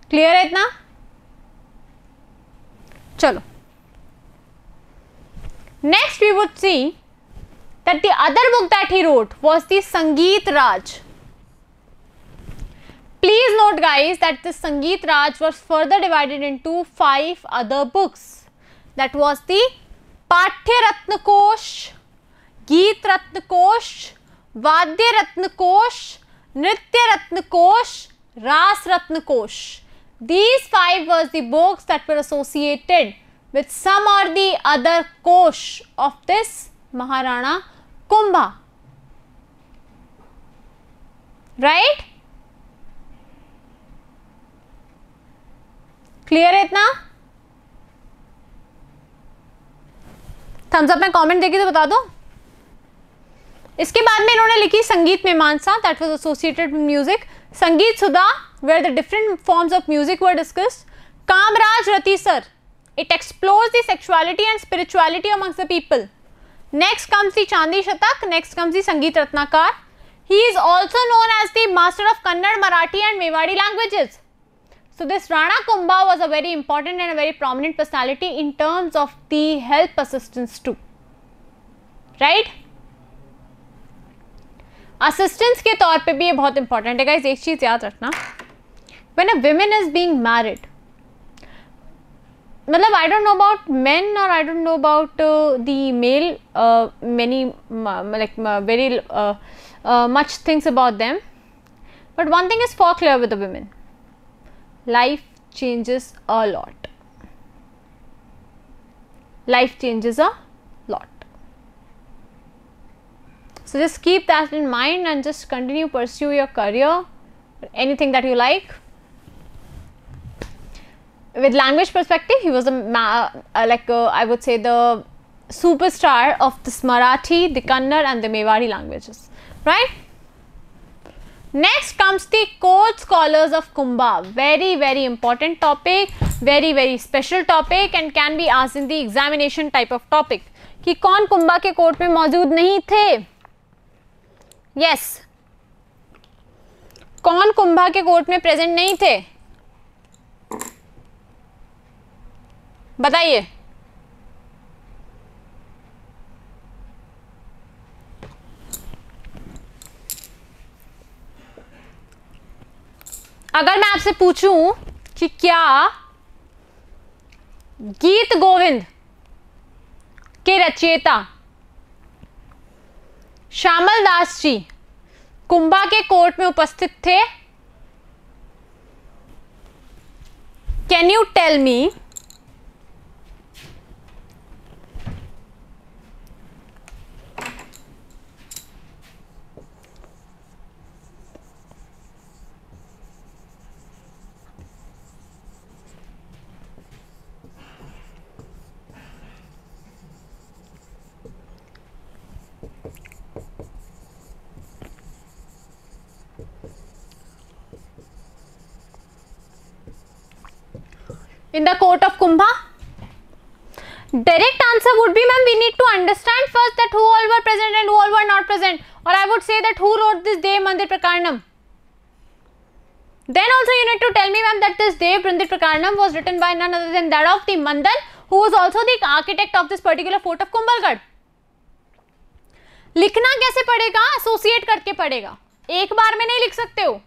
क्लियर है इतना? चलो next we would see that the other book that he wrote was the Sangeet Raj. Please note guys that the Sangeet Raj was further divided into 5 other books. That was the Pathya Ratna Kosh, Geet Ratna Kosh, Vadya Ratna Kosh, Nritya Ratna Kosh, Ras Ratna Kosh. These 5 was the books that were associated with some or the other kosh of this Maharana Kumbha, right? Clear है इतना? थम्स अप में कमेंट देगी तो बता दो। इसके बाद में इन्होंने लिखी Sangeet Mimansa, that was associated with music. Sangeet Sudha, where the different forms of music were discussed. Kamraj Ratisar, it explores the sexuality and spirituality amongst the people. Next comes the Chandi Shatak, next comes the Sangeet Ratnakar. He is also known as the master of Kannada, Marathi and Mewari languages. So this Rana Kumbha was a very important and a very prominent personality in terms of the help assistance too, right? Assistance के तौर पे भी ये बहुत important है guys। एक चीज याद रखना, when a woman is being married, मतलब I don't know about men or I don't know about the male many like very much things about them, but one thing is for clear with the women, life changes a lot. Life changes a lot. So just keep that in mind and just continue pursue your career, anything that you like. With language perspective, he was I would say the superstar of this Marathi, the Kannada and the Mewari languages, right? Next comes the court scholars of Kumbha. Very very important topic, very very special topic and can be asked in the examination type of topic. कि कौन कुंभा के कोर्ट में मौजूद नहीं थे? Yes, कौन कुंभा के कोर्ट में प्रेजेंट नहीं थे? बताइए। अगर मैं आपसे पूछूं कि क्या गीत गोविंद के रचयिता श्यामल दास जी कुंभा के कोर्ट में उपस्थित थे? Can you tell me? In the court of Kumbha? Direct answer would be, ma'am, we need to understand first that who all were present and who all were not present, or I would say that who wrote this Dev Mandir Prakaranam. Then also you need to tell me, ma'am, that this Dev Mandir Prakaranam was written by none other than that of the Mandan, who was also the architect of this particular fort of Kumbhalgarh. लिखना कैसे पड़ेगा? एसोसिएट करके पड़ेगा, एक बार में नहीं लिख सकते हो।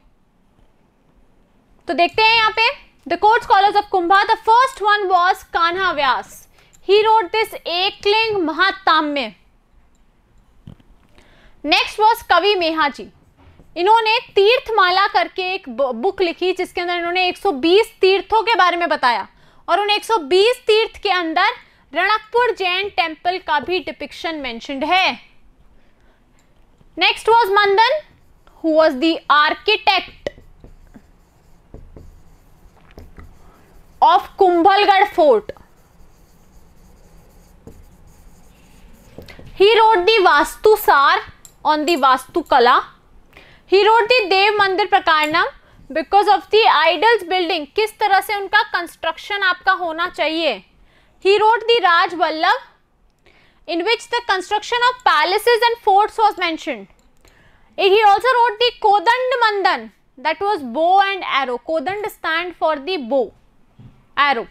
तो देखते हैं यहाँ पे The court scholars of Kumbha. The first one was Kanha Vyas. He wrote this Ekling Mahatamya. Next was कवि मेहा जी। इन्होंने तीर्थमाला करके एक बुक लिखी जिसके अंदर इन्होंने 120 तीर्थों के बारे में बताया और उन 120 तीर्थ के अंदर रणकपुर जैन टेम्पल का भी डिपिक्शन मेंशन्ड है। Next was Mandan, who was the architect of Kumbhalgarh Fort. He wrote the Vastu Sar on the Vastu Kala. He wrote the Dev Mandir Prakarnam because of the idols building, किस तरह से उनका कंस्ट्रक्शन आपका होना चाहिए. He wrote the Raj Vallabh, in which the construction of palaces and forts was mentioned. He also wrote the Kodand Mandan, that was bow and arrow. Kodand stand for the bow, arrow.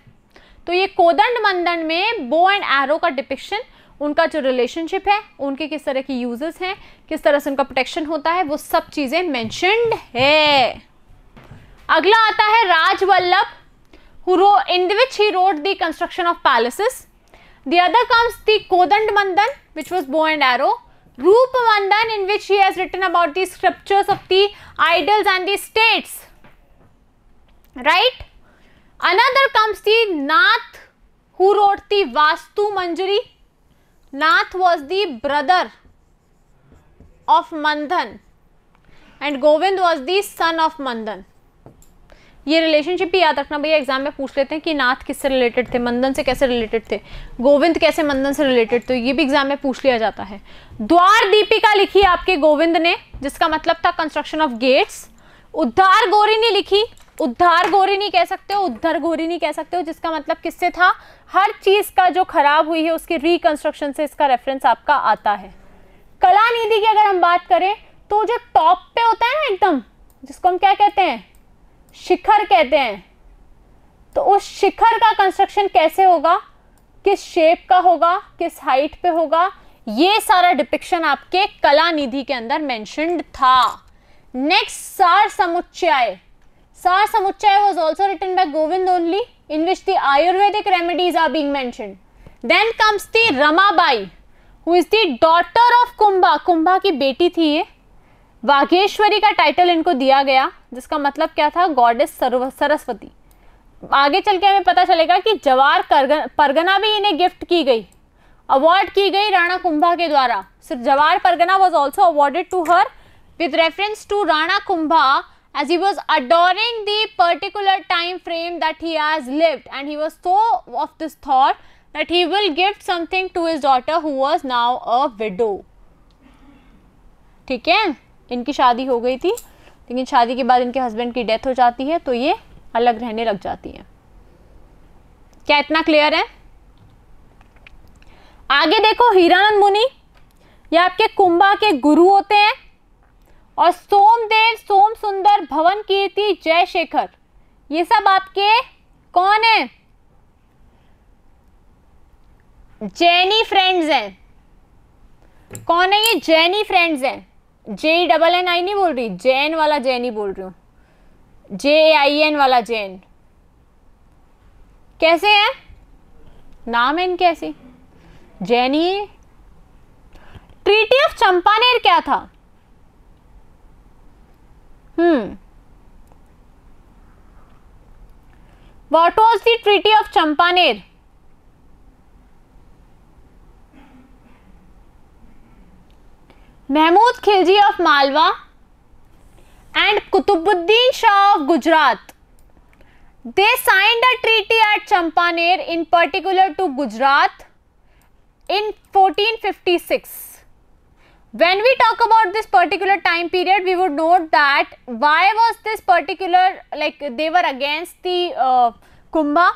तो ये कोदंड मंदन में बो एंड एरो का डिपिक्शन, उनका जो रिलेशनशिप है, उनके किस तरह की यूजेस हैं, किस तरह से उनका प्रोटेक्शन होता है, वो सब चीजें मेंशन्ड है. अगला आता है राज Vallabh, in which he wrote the construction of palaces. The other comes the Kodand Mandan, which was bow and arrow. Roop Mandan, in which he has written about the scriptures of the idols and the states. Right? Another comes the Nath, who wrote the Vastu Manjari. Nath was the brother of Mandhan and Govind was the son of Mandhan. ये रिलेशनशिप भी याद रखना भैया, एग्जाम में पूछ लेते हैं कि नाथ किससे रिलेटेड थे, मंदन से कैसे रिलेटेड थे, गोविंद कैसे मंदन से रिलेटेड थे, ये भी एग्जाम में पूछ लिया जाता है. द्वार दीपिका लिखी आपके गोविंद ने, जिसका मतलब था कंस्ट्रक्शन ऑफ गेट्स. उद्धार गोरिनी लिखी, उद्धार गोरिनी कह सकते हो, उद्धार गोरिनी कह सकते हो, जिसका मतलब किससे था, हर चीज का जो खराब हुई है उसकी रिकंस्ट्रक्शन से इसका रेफरेंस आपका आता है. कलानिधि की अगर हम बात करें तो जो टॉप पे होता है ना एकदम, जिसको हम क्या कहते हैं, शिखर कहते हैं, तो उस शिखर का कंस्ट्रक्शन कैसे होगा, किस शेप का होगा, किस हाइट पे होगा, ये सारा डिपिक्शन आपके कलानिधि के अंदर मेंशन्ड था. नेक्स्ट सार समुच्चय. सार समुच्चय was also written by Govind only, in which the Ayurvedic remedies are being mentioned. Then comes the Ramabai, who is the daughter of Kumbha. Kumbha की बेटी थी ये. वाघेश्वरी का टाइटल इनको दिया गया, जिसका मतलब क्या था, गॉडेस सरस्वती. आगे चल के हमें पता चलेगा कि जवार परगना भी इन्हें गिफ्ट की गई, अवार्ड की गई राणा कुंभा के द्वारा. सिर्फ जवार Pargana was also awarded to her with reference to Rana Kumbha, as he was adoring the particular time frame that he has lived, and he was so of this thought that he will gift something to his daughter who was now a widow. ठीक है, इनकी शादी हो गई थी, लेकिन शादी के बाद इनके हस्बैंड की डेथ हो जाती है, तो ये अलग रहने लग जाती है. क्या इतना क्लियर है? आगे देखो, हीरानंद मुनि, ये आपके कुंभा के गुरु होते हैं. और सोमदेव, सोम सुंदर, भवन कीर्ति, जयशेखर, ये सब आपके कौन है, जैनी फ्रेंड्स हैं. कौन है ये, जैनी फ्रेंड्स हैं. JENNI नहीं बोल रही, जैन वाला जैनी बोल रही हूँ, JAIN वाला जैन. कैसे है, नाम है इनके ऐसे, जैनी. ट्रीटी ऑफ चंपानेर क्या था, What was the Treaty of Champaner? Mahmud Khilji of Malwa and Kutubuddin Shah of Gujarat, they signed a treaty at Champaner, in particular to Gujarat, in 1456. When we talk about this particular time period, we would note that why was this particular, like they were against the Kumbha.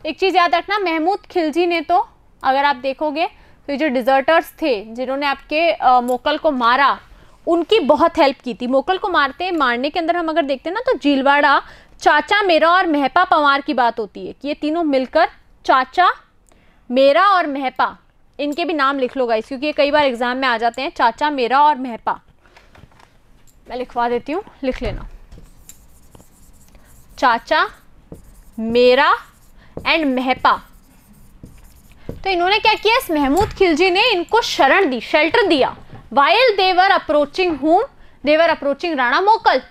एक चीज याद रखना, महमूद खिलजी ने तो, अगर आप देखोगे तो जो डिजर्टर्स थे जिन्होंने आपके मोकल को मारा, उनकी बहुत हेल्प की थी. मोकल को मारने के अंदर हम अगर देखते हैं ना, तो जीलवाड़ा, चाचा मेरा और मेहपा पवार की बात होती है कि ये तीनों मिलकर, चाचा मेरा और मेहपा, इनके भी नाम लिख लो गाइस, क्योंकि ये कई बार एग्जाम में आ जाते हैं. चाचा मेरा और मेहपा, मैं लिखवा देती हूँ, लिख लेना. चाचा मेरा एंड मेहपा. तो इन्होंने क्या किया, इस महमूद खिलजी ने इनको शरण दी, शेल्टर दिया. वाइल दे वर अप्रोचिंग हुम, दे वर अप्रोचिंग राणा मोकल.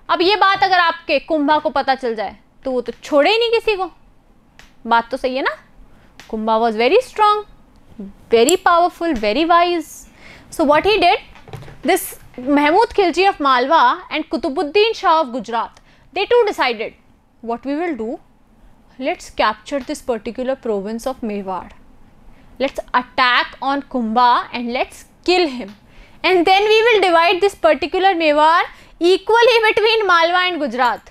अब ये बात अगर आपके कुंभा को पता चल जाए तो वो तो छोड़े ही नहीं किसी को. बात तो सही है ना. Kumbha was very strong, very powerful, very wise. So what he did, this Mahmud Khilji of Malwa and Kutubuddin Shah of Gujarat, they too decided, what we will do, let's capture this particular province of Mewar. Let's attack on Kumbha and let's kill him. And then we will divide this particular Mewar equally between Malwa and Gujarat.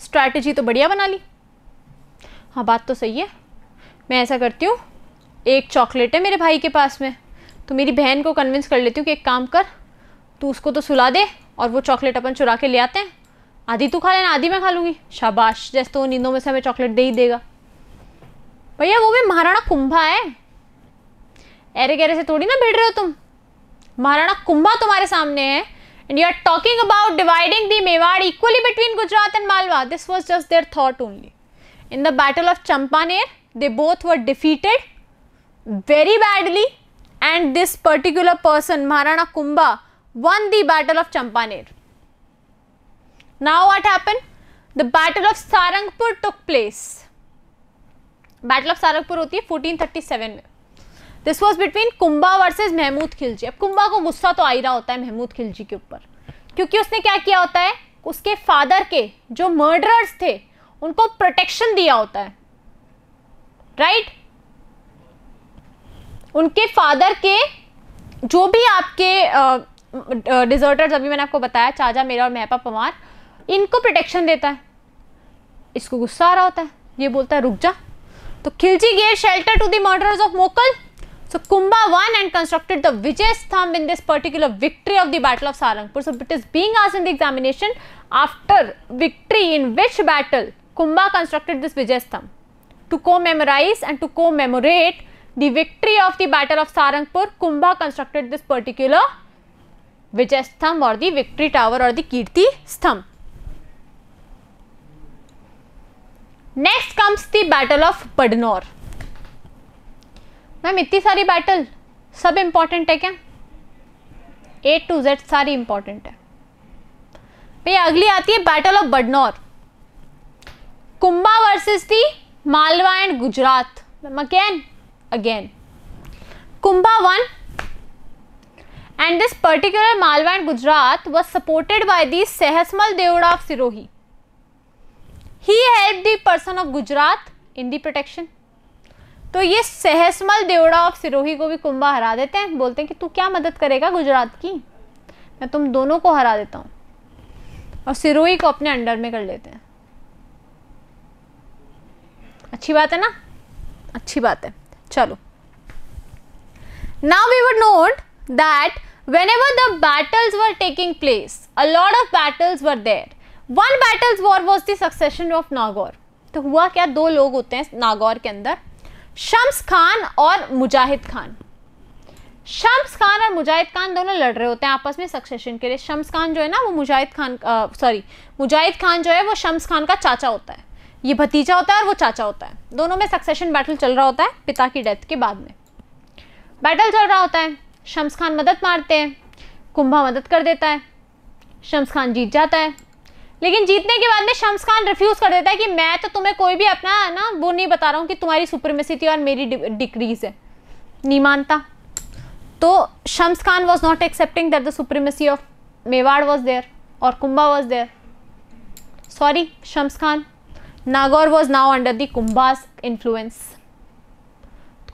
Strategy तो बढ़िया बना ली. हाँ, बात तो सही है. मैं ऐसा करती हूँ, एक चॉकलेट है मेरे भाई के पास में, तो मेरी बहन को कन्विंस कर लेती हूँ कि एक काम कर, तू उसको तो सुला दे और वो चॉकलेट अपन चुरा के ले आते हैं. आधी तू खा लेना, आधी मैं खा लूँगी. शाबाश, जैसे तो नींदों में से हमें चॉकलेट दे ही देगा. भैया वो भी महाराणा कुंभा है. ऐरे गहरे से थोड़ी ना भिड़ रहे हो तुम. महाराणा कुंभा तुम्हारे सामने है. And you are talking about dividing the Mewar equally between Gujarat and Malwa. This was just their thought only. In the battle of Champaner, they both were defeated very badly, and this particular person, Maharana Kumbha, won the battle of Champaner. Now what happened? The battle of Sarangpur took place. Battle of Sarangpur होती है 1437 में. This was between Kumbha versus Mahmud Khilji. अब कुंभा को गुस्सा तो आ ही रहा होता है महमूद खिलजी के ऊपर, क्योंकि उसने क्या किया होता है, उसके फादर के जो मर्डरर्स थे उनको प्रोटेक्शन दिया होता है. राइट? उनके फादर के जो भी आपके डिजर्टर्स, अभी मैंने आपको बताया चाचा मेरा और महपा पवार, इनको प्रोटेक्शन देता है. इसको गुस्सा आ रहा होता है, ये बोलता है रुक जा. तो Khilji gave shelter to the murderers of Mokal. So Kumbha won and constructed the Vijay Sthamb in this particular victory of the Battle of Sarangpur. So it is being asked in the examination, after victory in which battle Kumbha constructed this Vijay Sthamb? To commemorize and to commemorate the victory of the Battle of Sarangpur, Kumbha constructed this particular Vijay Sthamb or the Victory Tower or the Kirti Sthamb. Next comes the Battle of Badnor. Ma'am इतनी सारी बैटल सब इंपॉर्टेंट है क्या? A to Z सारी इंपॉर्टेंट है भैया. अगली आती है battle of Badnaur. Kumbha versus the Malwa and Gujarat. Again Kumbha won, and this particular Malwa and Gujarat was supported by the Sehasmal Deoda of Sirohi. He helped the person of Gujarat in the protection. तो ये सहसमल देवड़ा ऑफ सिरोही को भी कुंभा हरा देते हैं. बोलते हैं कि तू क्या मदद करेगा गुजरात की, मैं तुम दोनों को हरा देता हूं, और सिरोही को अपने अंडर में कर लेते हैं. अच्छी बात है ना? अच्छी बात है. चलो, now we would note that whenever the battles were taking place, a lot of battles were there. One battle's war was the succession of Nagaur. तो हुआ क्या, दो लोग होते हैं नागौर के अंदर, शम्स खान और मुजाहिद खान. शम्स खान और मुजाहिद खान दोनों लड़ रहे होते हैं आपस में सक्सेशन के लिए. शम्स खान जो है ना वो मुजाहिद खान जो है वो शम्स खान का चाचा होता है. ये भतीजा होता है और वो चाचा होता है. दोनों में सक्सेशन बैटल चल रहा होता है पिता की डेथ के बाद में. बैटल चल रहा होता है, शम्स खान मदद मारते हैं, कुंभा मदद कर देता है, शम्स खान जीत जाता है. लेकिन जीतने के बाद में शम्स खान रिफ्यूज कर देता है कि मैं तो तुम्हें कोई भी अपना ना वो नहीं बता रहा हूँ कि तुम्हारी सुप्रीमेसी थी और मेरी डिक्रीज है. नहीं मानता. तो Shams Khan was not accepting that the supremacy of Mewar was there और Kumbha was there. Sorry Shams Khan, Nagaur was now under the Kumbha's influence.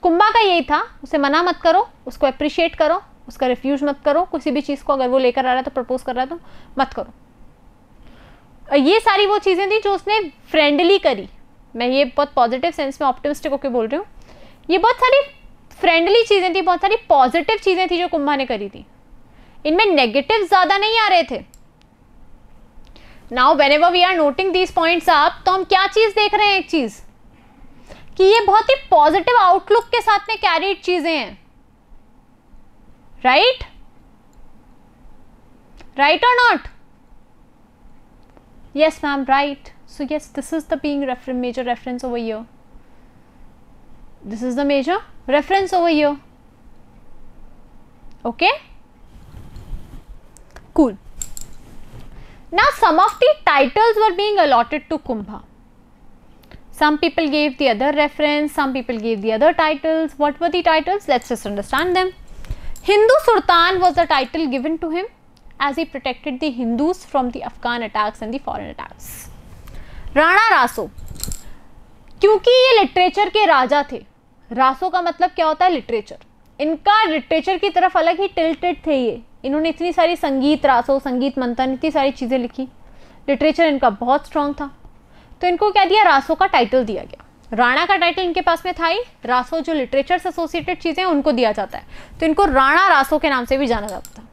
Kumbha का यही था, उसे मना मत करो, उसको अप्रिशिएट करो, उसका रिफ्यूज मत करो. किसी भी चीज़ को अगर वो लेकर आ रहा है तो प्रपोज कर रहा है तो मत करो. ये सारी वो चीज़ें थी जो उसने फ्रेंडली करी. मैं ये बहुत पॉजिटिव सेंस में ऑप्टिमिस्टिक होकर बोल रही हूँ. ये बहुत सारी फ्रेंडली चीज़ें थी, बहुत सारी पॉजिटिव चीज़ें थी जो कुंभा ने करी थी. इनमें नेगेटिव ज़्यादा नहीं आ रहे थे. Now whenever we are noting these points up, तो हम क्या चीज़ देख रहे हैं, एक चीज़ कि ये बहुत ही पॉजिटिव आउटलुक के साथ में कैरीड चीज़ें हैं. राइट? राइट और not? Yes ma'am, right. So yes, this is the being major reference over here. This is the major reference over here. Okay? Cool. Now some of the titles were being allotted to Kumbha. Some people gave the other reference, some people gave the other titles. What were the titles? Let's just understand them. Hindu Sultan was the title given to him as he protected the Hindus from the Afghan attacks and the foreign attacks. Rana Raso, क्योंकि ये लिटरेचर के राजा थे, रासो का मतलब क्या होता है, लिटरेचर, इनका लिटरेचर की तरफ अलग ही टिल्टेड थे ये, इन्होंने इतनी सारी संगीत रासो, संगीत मंथन, इतनी सारी चीज़ें लिखी, लिटरेचर इनका बहुत स्ट्रांग था, तो इनको क्या दिया, रासो का टाइटल दिया गया। राणा का टाइटल इनके पास में था ही, रासो जो लिटरेचर से एसोसिएटेड चीज़ें हैं उनको दिया जाता है, तो इनको राणा रासो के नाम से भी जाना जाता था।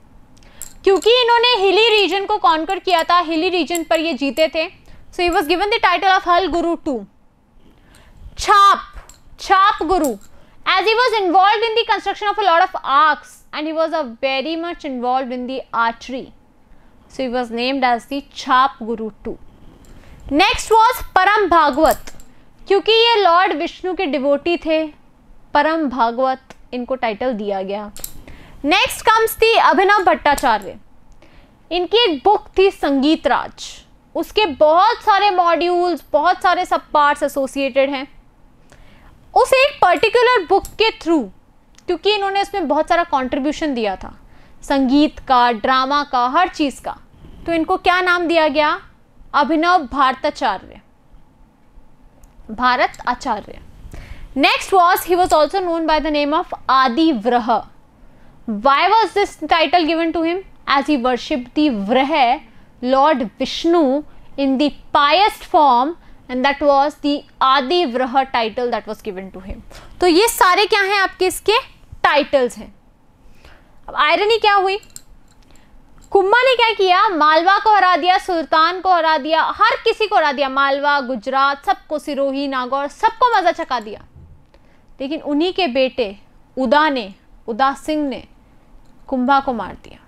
क्योंकि इन्होंने हिली रीजन को कॉन्कर किया था, हिली रीजन पर ये जीते थे, so he was given the title of Hal Guru to, छाप गुरु, as he was involved in the construction of a lot of arcs and he was very much involved in the archery, so he was named as the छाप गुरु टू। नेक्स्ट was परम भागवत, क्योंकि ये लॉर्ड विष्णु के डिवोटी थे, परम भागवत इनको टाइटल दिया गया। नेक्स्ट कम्स थी अभिनव भट्टाचार्य, इनकी एक बुक थी संगीत राज, उसके बहुत सारे मॉड्यूल्स, बहुत सारे सब पार्ट्स एसोसिएटेड हैं उस एक पर्टिकुलर बुक के थ्रू, क्योंकि इन्होंने इसमें बहुत सारा कंट्रीब्यूशन दिया था, संगीत का, ड्रामा का, हर चीज़ का, तो इनको क्या नाम दिया गया, Abhinav Bharatacharya, Bharat Acharya. Next was he was also known by the name of Adi Varah. Why was this title given to him, as he worship the Varah lord Vishnu in the purest form, and that was the Adi Varah title that was given to him. तो ये सारे क्या हैं आपके इसके टाइटल्स हैं। अब आयरनी क्या हुई, कुंभा ने क्या किया, मालवा को हरा दिया, सुल्तान को हरा दिया, हर किसी को हरा दिया, मालवा, गुजरात, सबको, सिरोही, नागौर, सबको मजा चखा दिया। लेकिन उन्हीं के बेटे उदा सिंह ने कुंभा को मार दिया।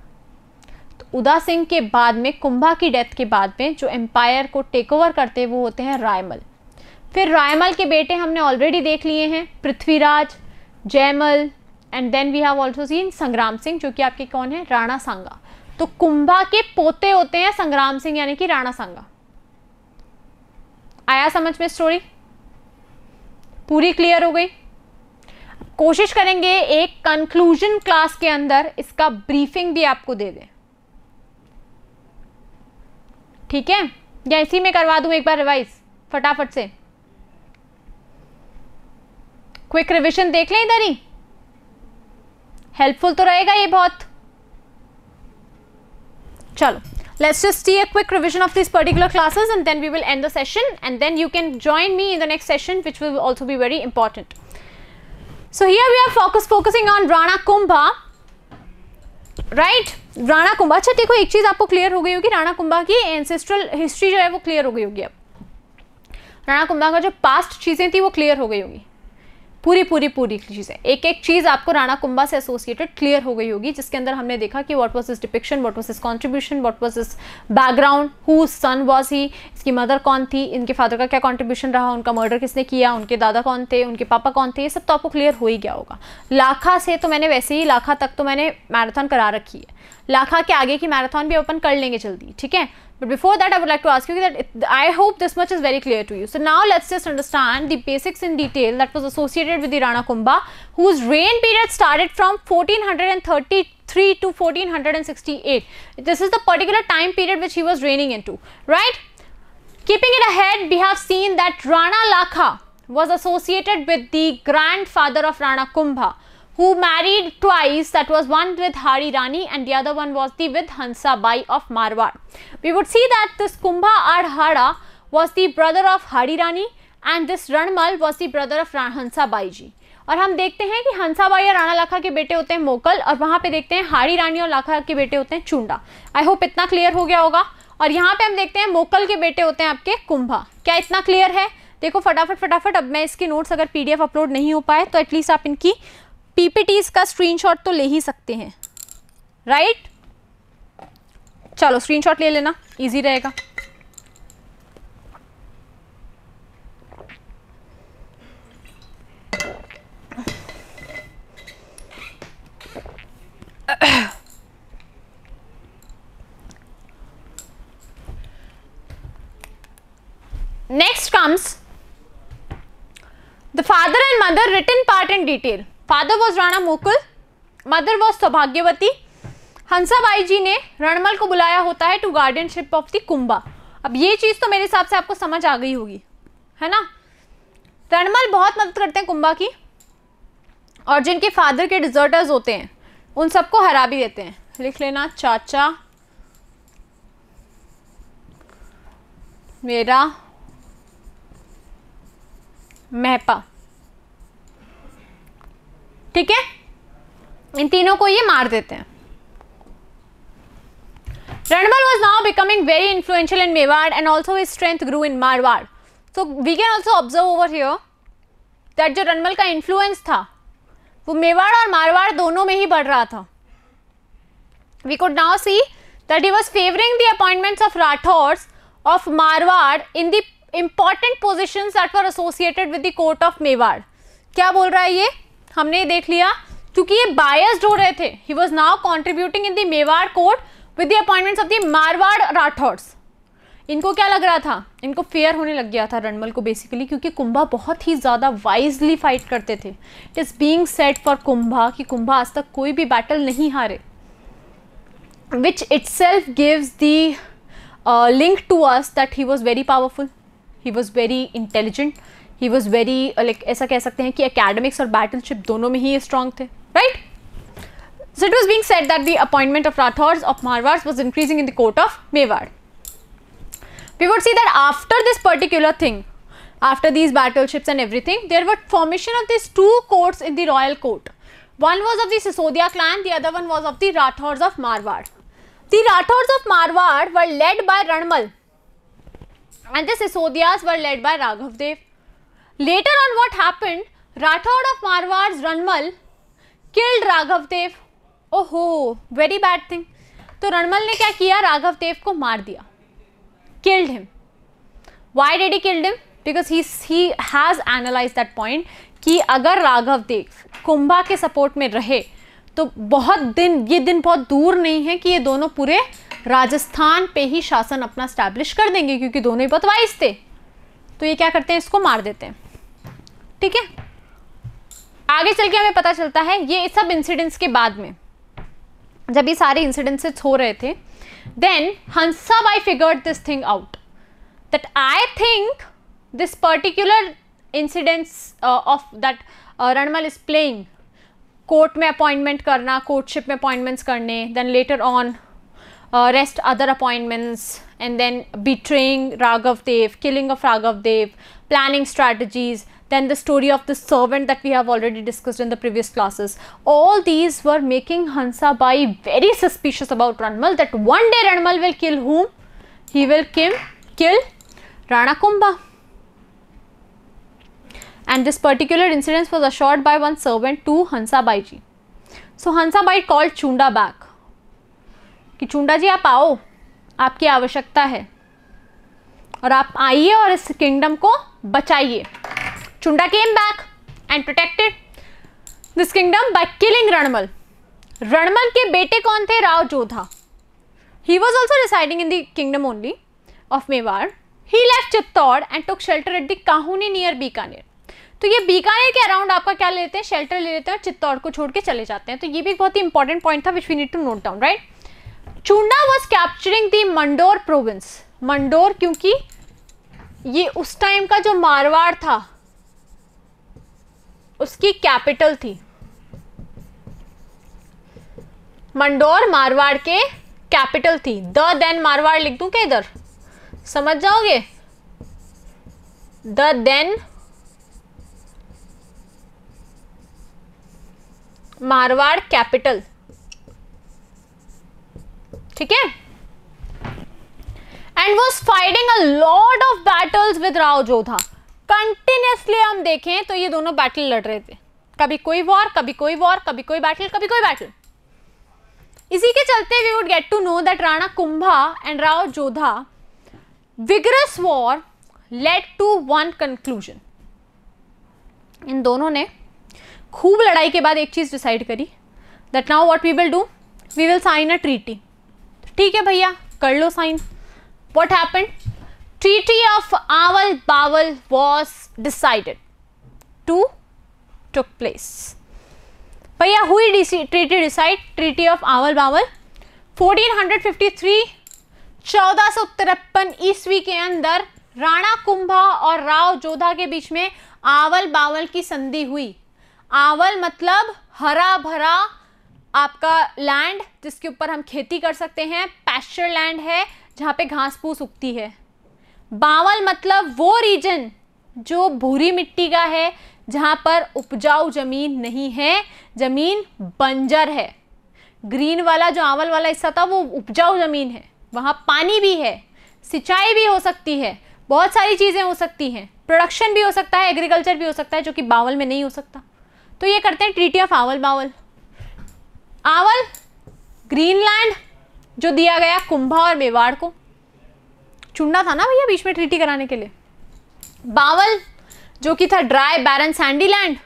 तो उदा सिंह के बाद में, कुंभा की डेथ के बाद में जो एम्पायर को टेक ओवर करते हैं वो होते हैं रायमल। फिर रायमल के बेटे हमने ऑलरेडी देख लिए हैं, Prithviraj, Jaimal, and then we have also seen Sangram Singh, जो कि आपके कौन है, राणा सांगा। तो कुंभा के पोते होते हैं संग्राम सिंह यानी कि राणा सांगा। आया समझ में स्टोरी, पूरी क्लियर हो गई। कोशिश करेंगे एक कंक्लूजन क्लास के अंदर इसका ब्रीफिंग भी आपको दे दें, ठीक है, या इसी में करवा दूं एक बार रिवाइज फटाफट से, क्विक रिवीजन देख लें इधर ही, हेल्पफुल तो रहेगा ये बहुत। चलो, let's just see a quick revision of these particular classes and then we will end the session and then you can join me in the next session which will also be very important. So here we are focusing on Rana Kumbha, right? Rana Kumbha, अच्छा देखो एक चीज़ आपको क्लियर हो गई होगी, राणा कुंभा की एंसेस्ट्रल हिस्ट्री जो है वो क्लियर हो गई होगी। अब राणा कुंभा का जो पास्ट चीज़ें थी वो क्लियर हो गई होगी, पूरी चीज़ें, एक एक चीज़ आपको राणा कुंभा से एसोसिएटेड क्लियर हो गई होगी, जिसके अंदर हमने देखा कि what was his depiction, what was his contribution, what was his background, whose son was he, इसकी मदर कौन थी, इनके फादर का क्या कंट्रीब्यूशन रहा, उनका मर्डर किसने किया, उनके दादा कौन थे, उनके पापा कौन थे, ये सब तो आपको क्लियर हो ही गया होगा। लाखा से तो मैंने वैसे ही, लाखा तक तो मैंने मैराथन करा रखी है, लाखा के आगे की मैराथन भी ओपन कर लेंगे जल्दी, ठीक है। But before that, I would like to ask you that I hope this much is very clear to you. So now let's just understand the basics in detail that was associated with the Rana Kumbha, whose reign period started from 1433 to 1468. This is the particular time period which he was reigning into, right? Keeping it ahead, we have seen that Rana Lakha was associated with the grandfather of Rana Kumbha, who married twice, that was one with Hari Rani and the other one was the with Hansa Bai of Marwar. We would see that this Kumbha Adhara was the brother of Hari Rani and this Ranmal was the brother of Hansa Bai ji. और हम देखते हैं कि हंसा बाई और राणा लाखा के बेटे होते हैं मोकल, और वहाँ पे देखते हैं हारी रानी और लाखा के बेटे होते हैं चुंडा। आई होप इतना क्लियर हो गया होगा। और यहाँ पे हम देखते हैं मोकल के बेटे होते हैं आपके कुंभा। क्या इतना क्लियर है? देखो फटाफट अब मैं इसके नोट्स अगर PDF अपलोड नहीं हो पाए तो एटलीस्ट आप इनकी PPTs का स्क्रीनशॉट तो ले ही सकते हैं, राइट? चलो स्क्रीनशॉट ले लेना, इजी रहेगा। Next comes the father and mother written part in detail. Father was Rana Mukul, mother was Saubhagyavati. Hansabai ji ने रणमल को बुलाया होता है to guardianship of the Kumbha. अब ये चीज तो मेरे हिसाब से आपको समझ आ गई होगी, है ना। रणमल बहुत मदद करते हैं कुंभा की, और जिनके फादर के डिजर्टर्स होते हैं उन सबको हरा भी देते हैं। लिख लेना, चाचा मेरा महपा, ठीक है। इन तीनों को ये मार देते हैं। Ranmal was now becoming very influential in Mewar and also his strength grew in Marwar. So we can also observe over here that जो रणमल का influence था वो मेवाड़ और मारवाड़ दोनों में ही बढ़ रहा था। We could now see that he was favoring the appointments of Rathors of Marwar in the important positions that were associated with the court of Mewar. क्या बोल रहा है ये, हमने देख लिया, क्योंकि ये biased हो रहे थे। He was now contributing in the Mewar court with the appointments of the Marwar Rathors. इनको क्या लग रहा था, इनको फेयर होने लग गया था रणमल को बेसिकली, क्योंकि कुंभा बहुत ही ज़्यादा वाइजली फाइट करते थे। It is being said for Kumbha कि कुंभा आज तक कोई भी बैटल नहीं हारे, which itself gives the link to us that he was very powerful, he was very intelligent, he was very like ऐसा कह सकते हैं कि एकेडमिक्स और बैटलशिप दोनों में ही स्ट्रांग थे, right. So it was being said that the appointment of Rathors of Marwars was increasing in the court of Mewar. We would see that after this particular thing, after these battleships and everything, there were formation of these two courts in the royal court. One was of the Sisodia clan, the other one was of the Rathors of Marwar. The Rathors of Marwar were led by Ranmal and the Sisodias were led by Raghav Dev. Later on what happened, Rathor of Marwar's Ranmal killed Raghav Dev. ओहो, वेरी बैड थिंग। तो रणमल ने क्या किया, राघव देव को मार दिया, killed him. Why did he killed him? Because he has analyse that point कि अगर राघव देव कुंभा के सपोर्ट में रहे तो ये दिन बहुत दूर नहीं है कि ये दोनों पूरे राजस्थान पे ही शासन अपना स्टैब्लिश कर देंगे, क्योंकि दोनों ही बहुत वाइज थे। तो ये क्या करते हैं, इसको मार देते हैं, ठीक है। आगे चल के हमें पता चलता है ये सब इंसिडेंट्स के बाद में, जब ये सारे इंसिडेंसेस हो रहे थे, then Hansabai figured this thing out that I think this particular incidents of that Ranmal is playing, court में अपॉइंटमेंट करना, कोर्टशिप में अपॉइंटमेंट्स करने, then later on rest other appointments, and then betraying Raghav Dev, killing of Raghav Dev, planning strategies, then the story of the servant that we have already discussed in the previous classes. All these were making Hansabai very suspicious about Ranmal, that one day Ranmal will kill whom? He will kill Rana Kumbha. And this particular incident was assured by one servant to Hansabai ji. So Hansabai called Chunda back. कि चुंडा जी आप आओ, आपकी आवश्यकता है और आप आइए और इस किंगडम को बचाइए। Chunda came back and protected this kingdom by killing Ranmal. Ranmal के बेटे कौन थे? Rao Jodha. He was also residing in the kingdom only of Mewar. He left Chittor and took shelter at the Kahuni near Bikaner. तो ये बीकानेर के अराउंड आपका क्या ले लेते हैं, शेल्टर ले लेते हैं और चित्तौड़ को छोड़ के चले जाते हैं। तो ये भी एक बहुत ही इंपॉर्टेंट पॉइंट था which we need to note down, right. Chunda was capturing the Mandor province. Mandor क्योंकि ये उस टाइम का जो मारवाड़ था उसकी कैपिटल थी। मंडोर मारवाड़ के कैपिटल थी। द देन मारवाड़ लिख दूं क्या इधर, समझ जाओगे? द देन मारवाड़ कैपिटल, ठीक है। And was fighting a lot of battles with Rao Jodha. Continuously हम देखें तो ये दोनों बैटल लड़ रहे थे, कभी कोई वॉर, कभी कोई वॉर, कभी कोई बैटल, कभी कोई बैटल। इसी के चलते we would get to know that Rana Kumbha and Rao Jodha vigorous war led to one conclusion. इन दोनों ने खूब लड़ाई के बाद एक चीज डिसाइड करी, that now what we will do, we will sign a treaty. ठीक है भैया, कर लो sign. What happened? Treaty of Aval Baval was decided to took place. भैया हुई ट्रीटी डिसाइड, ट्रीटी ऑफ आवल बावल 1453, 1453 ईस्वी के अंदर राणा कुंभा और राव जोधा के बीच में आवल बावल की संधि हुई। आवल मतलब हरा भरा आपका लैंड जिसके ऊपर हम खेती कर सकते हैं, पैस्चर लैंड है जहाँ पे घास फूस उगती है। बावल मतलब वो रीजन जो भूरी मिट्टी का है, जहाँ पर उपजाऊ जमीन नहीं है, जमीन बंजर है। ग्रीन वाला जो आवल वाला हिस्सा था वो उपजाऊ जमीन है, वहाँ पानी भी है, सिंचाई भी हो सकती है, बहुत सारी चीज़ें हो सकती हैं, प्रोडक्शन भी हो सकता है, एग्रीकल्चर भी हो सकता है, जो कि बावल में नहीं हो सकता। तो ये करते हैं ट्रीटी ऑफ आवल बावल। आवल ग्रीनलैंड जो दिया गया कुंभा और मेवाड़ को, चुनना था ना भैया बीच में ट्रीटी कराने के लिए। बावल जो कि था ड्राई बैरन सैंडी लैंड,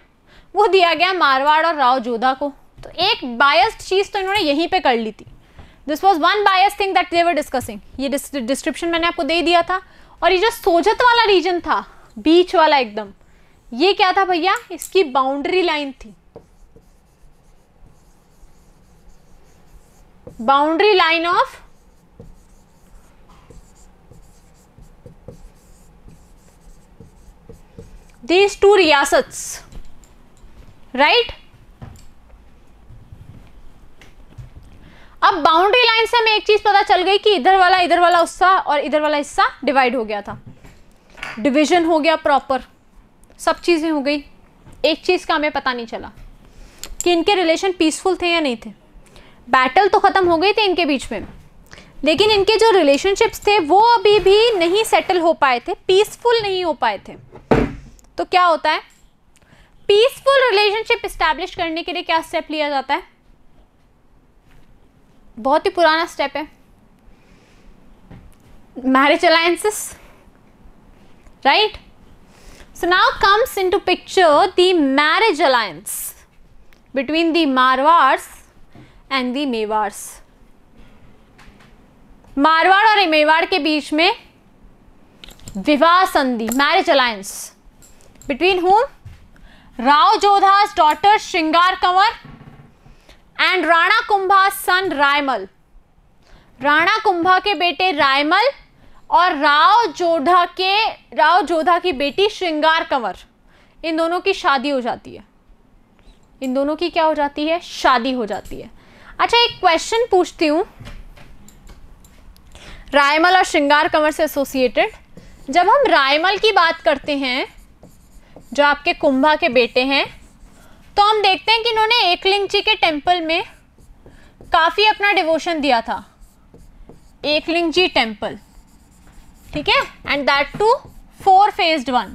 वो दिया गया मारवाड़ और राव जोधा को। तो एक बायस्ड चीज़ तो इन्होंने यहीं पे कर ली थी। This was one biased thing that they were discussing. ये डिस्क्रिप्शन मैंने आपको दे दिया था। और ये जो सोजत वाला रीजन था, बीच वाला एकदम, ये क्या था भैया, इसकी बाउंड्री लाइन थी, boundary line of these two रियासत्स, राइट। अब बाउंड्री लाइन से हमें एक चीज पता चल गई कि इधर वाला हिस्सा और इधर वाला हिस्सा डिवाइड हो गया था, डिवीजन हो गया प्रॉपर, सब चीजें हो गई। एक चीज का हमें पता नहीं चला कि इनके रिलेशन पीसफुल थे या नहीं थे। बैटल तो खत्म हो गई थी इनके बीच में, लेकिन इनके जो रिलेशनशिप्स थे वो अभी भी नहीं सेटल हो पाए थे, पीसफुल नहीं हो पाए थे। तो क्या होता है, पीसफुल रिलेशनशिप एस्टैब्लिश करने के लिए क्या स्टेप लिया जाता है, बहुत ही पुराना स्टेप है, marriage alliances, right. So now comes into picture the marriage alliance between the Marwars and the Mewars. Marwar और मेवाड़ के बीच में विवाह संधि, marriage alliance between whom? Rao Jodha's daughter Shringar Kanwar and Rana Kumbha's son Raimal। Rana Kumbha के बेटे रायमल और राव जोधा की बेटी श्रृंगार कंवर, इन दोनों की शादी हो जाती है। इन दोनों की क्या हो जाती है, शादी हो जाती है। अच्छा, एक क्वेश्चन पूछती हूँ रायमल और श्रृंगार कंवर से एसोसिएटेड। जब हम रायमल की बात करते हैं जो आपके कुंभा के बेटे हैं, तो हम देखते हैं कि इन्होंने एकलिंग जी के टेम्पल में काफ़ी अपना डिवोशन दिया था, एकलिंग जी टेम्पल, ठीक है, and that too 4 phased one.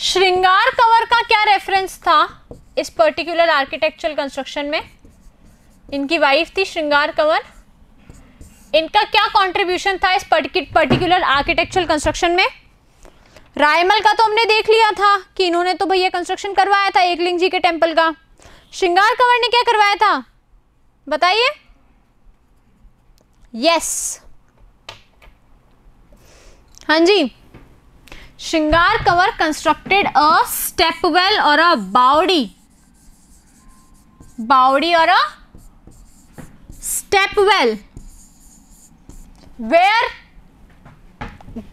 Shringar Kanwar का क्या रेफरेंस था इस पर्टिकुलर आर्किटेक्चरल कंस्ट्रक्शन में? इनकी वाइफ थी श्रृंगार कंवर, इनका क्या कंट्रीब्यूशन था इस पर्टिकुलर आर्किटेक्चरल कंस्ट्रक्शन में? रायमल का तो हमने देख लिया था कि इन्होंने तो भैया कंस्ट्रक्शन करवाया था एकलिंग जी के टेम्पल का। श्रृंगार कंवर ने क्या करवाया था बताइए? यस, हाँ जी, श्रृंगार Kanwar constructed a step well और अ बावड़ी और अ स्टेप वेल वेयर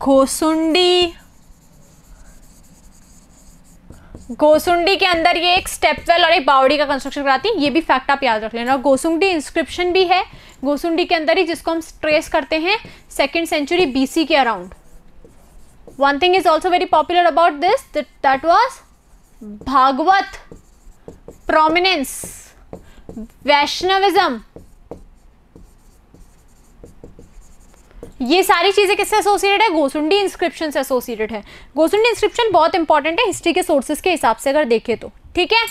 गोसुंडी के अंदर ये एक स्टेपवेल और एक बावड़ी का कंस्ट्रक्शन कराती है। ये भी फैक्ट आप याद रख लेना। गोसुंडी इंस्क्रिप्शन भी है गोसुंडी के अंदर ही, जिसको हम ट्रेस करते हैं 2nd सेंचुरी BC के अराउंड। One thing is also very popular about this, that was Bhagwat prominence, Vaishnavism, ये सारी चीजें किससे एसोसिएटेड है? गोसुंडी इंस्क्रिप्शन से एसोसिएटेड है। गोसुंडी इंस्क्रिप्शन बहुत इंपॉर्टेंट है हिस्ट्री के सोर्सेज के हिसाब से अगर देखें तो, ठीक है।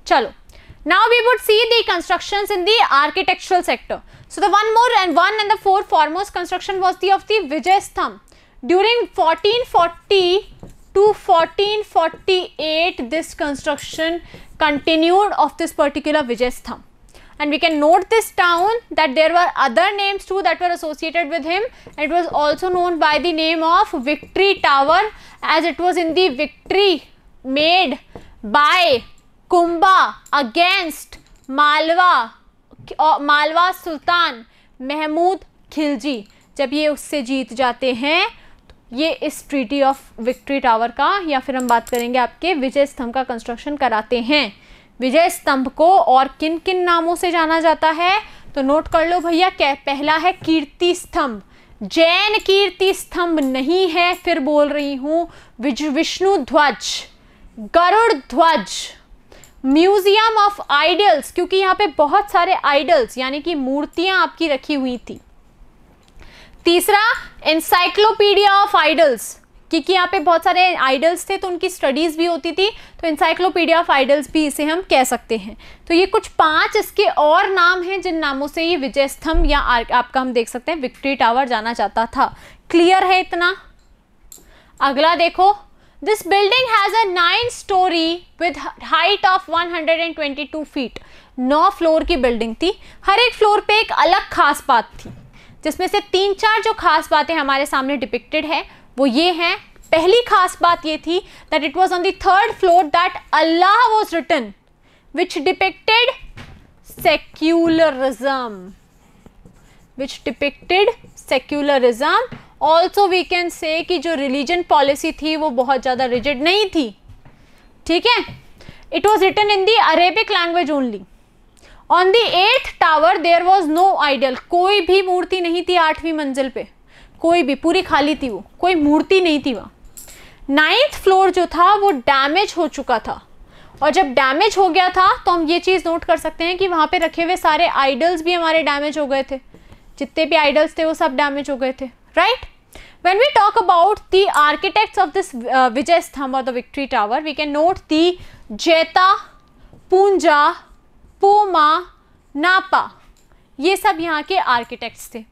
चलो, now we would see the constructions in the architectural sector. So the one and the foremost construction was the of the Vijay Stambha during 1440 to 1448. This construction continued of this particular Vijay Stambha. and we can note this down that there were other names too that were associated with him. It was also known by the name of Victory Tower, as it was in the victory made by Kumbha against Malwa सुल्तान महमूद खिलजी। जब ये उससे जीत जाते हैं तो ये इस ट्रीटी ऑफ विक्ट्री टावर का, या फिर हम बात करेंगे आपके विजय स्तंभ का कंस्ट्रक्शन कराते हैं। विजय स्तंभ को और किन किन नामों से जाना जाता है तो नोट कर लो भैया। पहला है कीर्ति स्तंभ, जैन कीर्ति स्तंभ नहीं है, फिर बोल रही हूँ विष्णु ध्वज, गरुड़ ध्वज, म्यूजियम ऑफ आइडल्स, क्योंकि यहाँ पे बहुत सारे आइडल्स यानी कि मूर्तियां आपकी रखी हुई थी। तीसरा एनसाइक्लोपीडिया ऑफ आइडल्स, क्योंकि यहाँ पे बहुत सारे आइडल्स थे तो उनकी स्टडीज भी होती थी, तो एनसाइक्लोपीडिया ऑफ आइडल्स भी इसे हम कह सकते हैं। तो ये कुछ 5 इसके और नाम हैं जिन नामों से ये विजय स्तंभ या आपका हम देख सकते हैं विक्ट्री टावर जाना जाता था। क्लियर है इतना? अगला देखो, This building has a 9-story with height of 122 feet. 9 floor की बिल्डिंग थी। हर एक फ्लोर पे एक अलग खास बात थी, जिसमें से 3-4 जो खास बातें हमारे सामने डिपिक्टेड है वो ये हैं। पहली खास बात ये थी that it was on the 3rd floor that Allah was written, which depicted secularism. Also we can say कि जो रिलीजन पॉलिसी थी वो बहुत ज़्यादा रिजिड नहीं थी, ठीक है। It was written in the Arabic language only. On the 8th tower there was no idol, कोई भी मूर्ति नहीं थी 8वीं मंजिल पे, कोई भी, पूरी खाली थी वो, कोई मूर्ति नहीं थी वहाँ। 9th फ्लोर जो था वो डैमेज हो चुका था, और जब डैमेज हो गया था तो हम ये चीज़ नोट कर सकते हैं कि वहाँ पे रखे हुए सारे आइडल्स भी हमारे डैमेज हो गए थे। जितने भी आइडल्स थे वो सब डैमेज हो गए थे, right? When we talk about the architects of this Vijay Stambh or the Victory Tower, we can note the Jeta, पूंजा, पोमा, नापा, ये सब यहाँ के आर्किटेक्ट्स थे।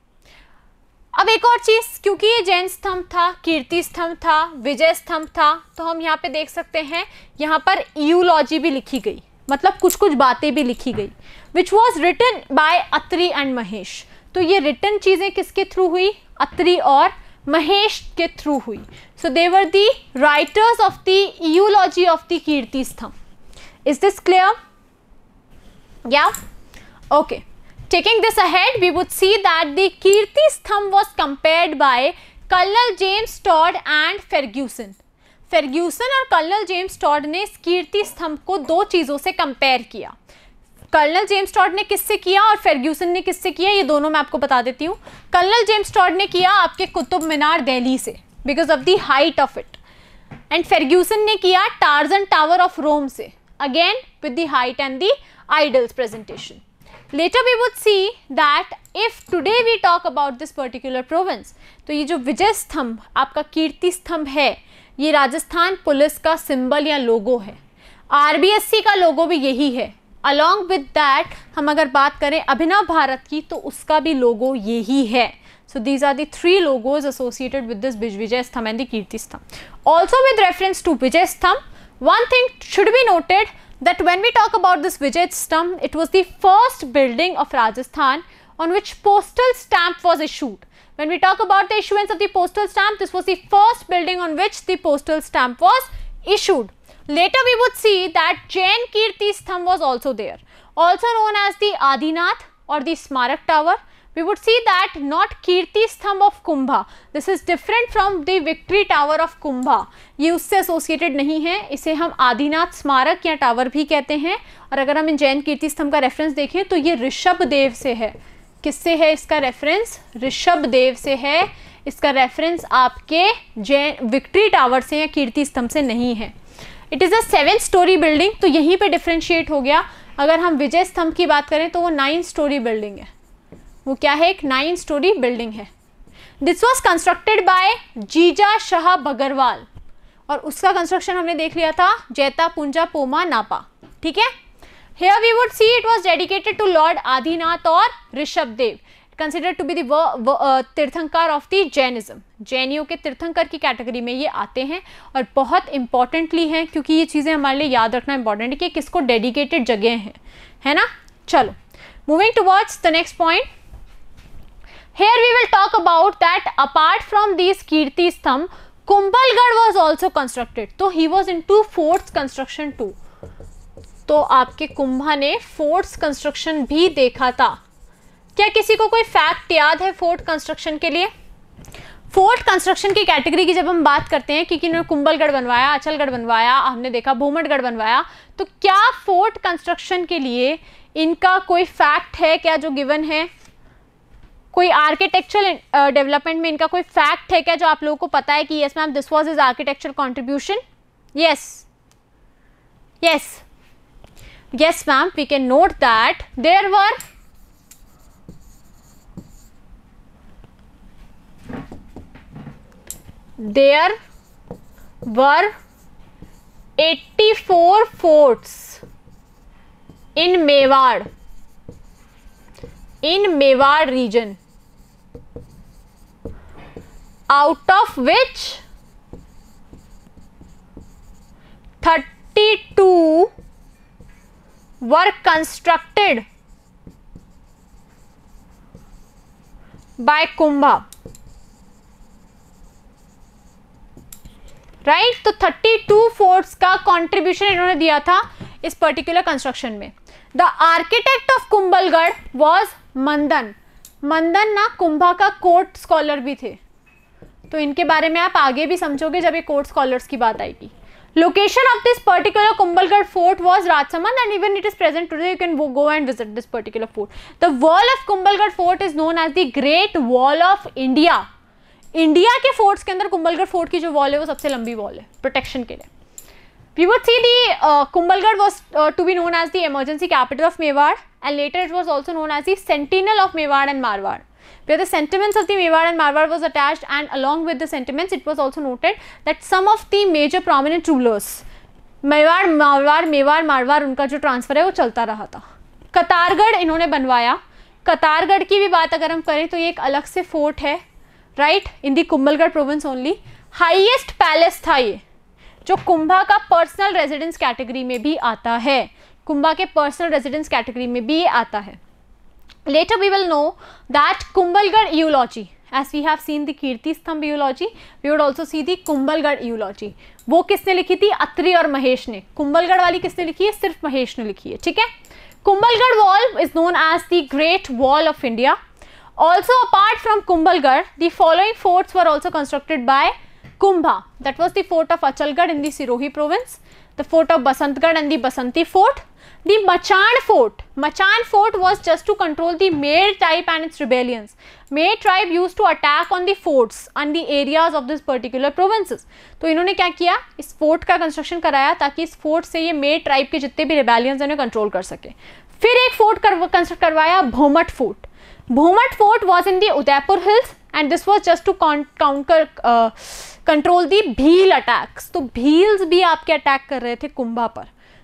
अब एक और चीज़, क्योंकि ये जैन स्तंभ था, कीर्ति स्तंभ था, विजय स्तंभ था, तो हम यहाँ पे देख सकते हैं यहाँ पर ईयूलॉजी भी लिखी गई, मतलब कुछ कुछ बातें भी लिखी गई, which was written by Atri and Mahesh. तो ये रिटन चीज़ें किसके थ्रू हुई? अत्रि और महेश के थ्रू हुई। So they were the writers of the eulogy of the Kirti स्तंभ। Is this clear? या okay. Taking this ahead, we would see that the Kirti Stambh was compared by Colonel James Todd and Ferguson. Ferguson और Colonel James Todd ने इस कीर्ति स्तंभ को 2 चीज़ों से कंपेयर किया। कर्नल जेम्स टॉड ने किससे किया और फेर्ग्यूसन ने किससे किया, ये दोनों मैं आपको बता देती हूँ। कर्नल जेम्स टॉड ने किया आपके कुतुब मीनार दिल्ली से, because of the height of it, and Fergusson ने किया टार्जन टावर ऑफ रोम से, again with the height and the idols presentation. Later we would see that if today we talk about this particular province, तो ये जो विजय स्तंभ आपका कीर्ति स्तंभ है, ये राजस्थान पुलिस का सिंबल या लोगो है। RBSC का लोगो भी यही है। Along with that, हम अगर बात करें अभिनव भारत की तो उसका भी लोगो यही है। So these are the 3 logos associated with this Vijay Stambh and the Kirti Stambh. Also with reference to Vijay Stambh, one thing should be noted that when we talk about this Vijay Stambh, it was the first building of Rajasthan on which postal stamp was issued. When we talk about the issuance of the postal stamp, this was the first building on which the postal stamp was issued. Later we would see that Jain Kirti Stambh was also there, also known as the Adinath or the Smarak Tower. We would see that not Kirti Stambh of Kumbha. This is different from the Victory Tower of Kumbha. ये उससे associated नहीं है, इसे हम आदिनाथ स्मारक या टावर भी कहते हैं। और अगर हम इन जैन कीर्ति स्तंभ का रेफरेंस देखें तो ये ऋषभ देव से है। किससे है इसका रेफरेंस? ऋषभ देव से है। इसका रेफरेंस आपके जैन विक्ट्री टावर से या कीर्ति स्तंभ से नहीं है। It is a 7 story building, तो यहीं पे डिफ्रेंशिएट हो गया। अगर हम विजय स्तंभ की बात करें तो वो 9 स्टोरी बिल्डिंग है। वो क्या है? एक 9 स्टोरी बिल्डिंग है। दिस वॉज कंस्ट्रक्टेड बाय जीजा शाह बगरवाल, और उसका कंस्ट्रक्शन हमने देख लिया था जैता, पुंजा, पोमा, नापा, ठीक है। Here we would see it was dedicated to lord Adinath और Rishabh Dev, considered to be the Tirthankar of the Jainism. जैनियों के तीर्थंकर की कैटेगरी में ये आते हैं और बहुत इंपॉर्टेंटली हैं, क्योंकि ये चीज़ें हमारे लिए याद रखना इंपॉर्टेंट है कि किसको डेडिकेटेड जगह है ना। चलो, Moving towards the next point, here we will talk about that apart from these Kirti Stambh, Kumbhalgarh was also constructed. तो he was into forts construction too. तो आपके कुंभा ने फोर्ट्स कंस्ट्रक्शन भी देखा था. क्या किसी को कोई फैक्ट याद है फोर्ट कंस्ट्रक्शन के लिए? फोर्ट कंस्ट्रक्शन की कैटेगरी की जब हम बात करते हैं कि इन्होंने कुंभलगढ़ बनवाया, अचलगढ़ बनवाया, हमने देखा भूमठगढ़ बनवाया, तो क्या फोर्ट कंस्ट्रक्शन के लिए इनका कोई फैक्ट है क्या जो गिवन है? कोई आर्किटेक्चरल डेवलपमेंट में इनका कोई फैक्ट है क्या जो आप लोगों को पता है कि yes ma'am this was his architectural contribution? Yes yes yes ma'am, we can note that there were 84 forts in Mewar region, out of which 32 were constructed by Kumbha. Right, तो 32 फोर्ट्स का कंट्रीब्यूशन इन्होंने दिया था इस पर्टिकुलर कंस्ट्रक्शन में. The architect of Kumbhalgarh was Mandan. Mandan ना कुंभा का कोर्ट स्कॉलर भी थे, तो इनके बारे में आप आगे भी समझोगे जब ये कोर्ट स्कॉलर्स की बात आएगी. Location of this particular Kumbhalgarh fort was Rajsamand and even it is present today. You can go and visit this particular fort. The wall of Kumbhalgarh fort is known as the great wall of India. India के फोर्ट्स के अंदर कुंभलगढ़ फोर्ट की जो वॉल है वो सबसे लंबी वॉल है प्रोटेक्शन के लिए. We would see the Kumbhalgarh was to be known as the emergency capital of Mewar and later it was also known as the sentinel of Mewar and Marwar, where the sentiments of the Mewar and Marwar was attached, and along with the sentiments it was also noted that some of the major prominent rulers Mewar Marwar उनका जो ट्रांसफर है वो चलता रहा था. कतारगढ़ इन्होंने बनवाया. कतारगढ़ की भी बात अगर हम करें तो ये एक अलग से फोर्ट है, right, in the Kumbhalgarh province only. Highest palace था ये, जो कुंभा का पर्सनल रेजिडेंस कैटेगरी में भी आता है. कुंभा के पर्सनल रेजिडेंस कैटेगरी में भी ये आता है. Later we will know that Kumbhalgarh eulogy, as we have seen the Kirti Stambh eulogy, we would also see the Kumbhalgarh eulogy. वो किसने लिखी थी? अत्रि और महेश ने. कुंभलगढ़ वाली किसने लिखी है? सिर्फ महेश ने लिखी है. ठीक है. Kumbhalgarh wall is known as the Great Wall of India. Also apart from Kumbhalgarh, the following forts were also constructed by Kumbha. That was the fort of Achalgarh in the Sirohi province, the fort of Basantgarh and the Basanti fort. The Machan fort was just to control the Maid tribe and its rebellions. Maid tribe used to attack on the forts and the areas of this particular provinces. तो इन्होंने क्या किया? इस फोर्ट का कंस्ट्रक्शन कराया ताकि इस फोर्ट से ये मेड ट्राइब के जितने भी रिबेलियंस हैं उन्हें कंट्रोल कर सके. फिर एक फोर्ट कंस्ट्रक्ट करवाया, Bhomat fort. Bhomat fort was in the Udaipur hills and this was just to control the Bhil attacks. तो भील्स भी आपके अटैक कर रहे थे कुंभा पर,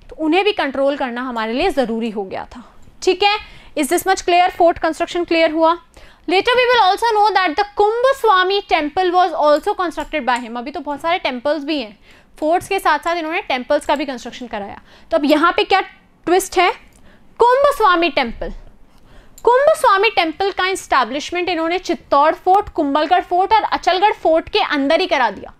तो उन्हें भी कंट्रोल करना हमारे लिए जरूरी हो गया था. ठीक है. Is this much clear? Fort construction clear हुआ. Later we will also know that the Kumbhaswami temple was also constructed by him. अभी तो बहुत सारे टेम्पल्स भी हैं, फोर्ट्स के साथ साथ इन्होंने टेम्पल्स का भी कंस्ट्रक्शन कराया. तो अब यहाँ पे क्या ट्विस्ट है? कुंभस्वामी टेम्पल. कुंभस्वामी टेम्पल का एस्टैब्लिशमेंट इन्होंने चित्तौड़ फोर्ट, कुंभलगढ़ फोर्ट और अचलगढ़ फोर्ट के अंदर ही करा दिया.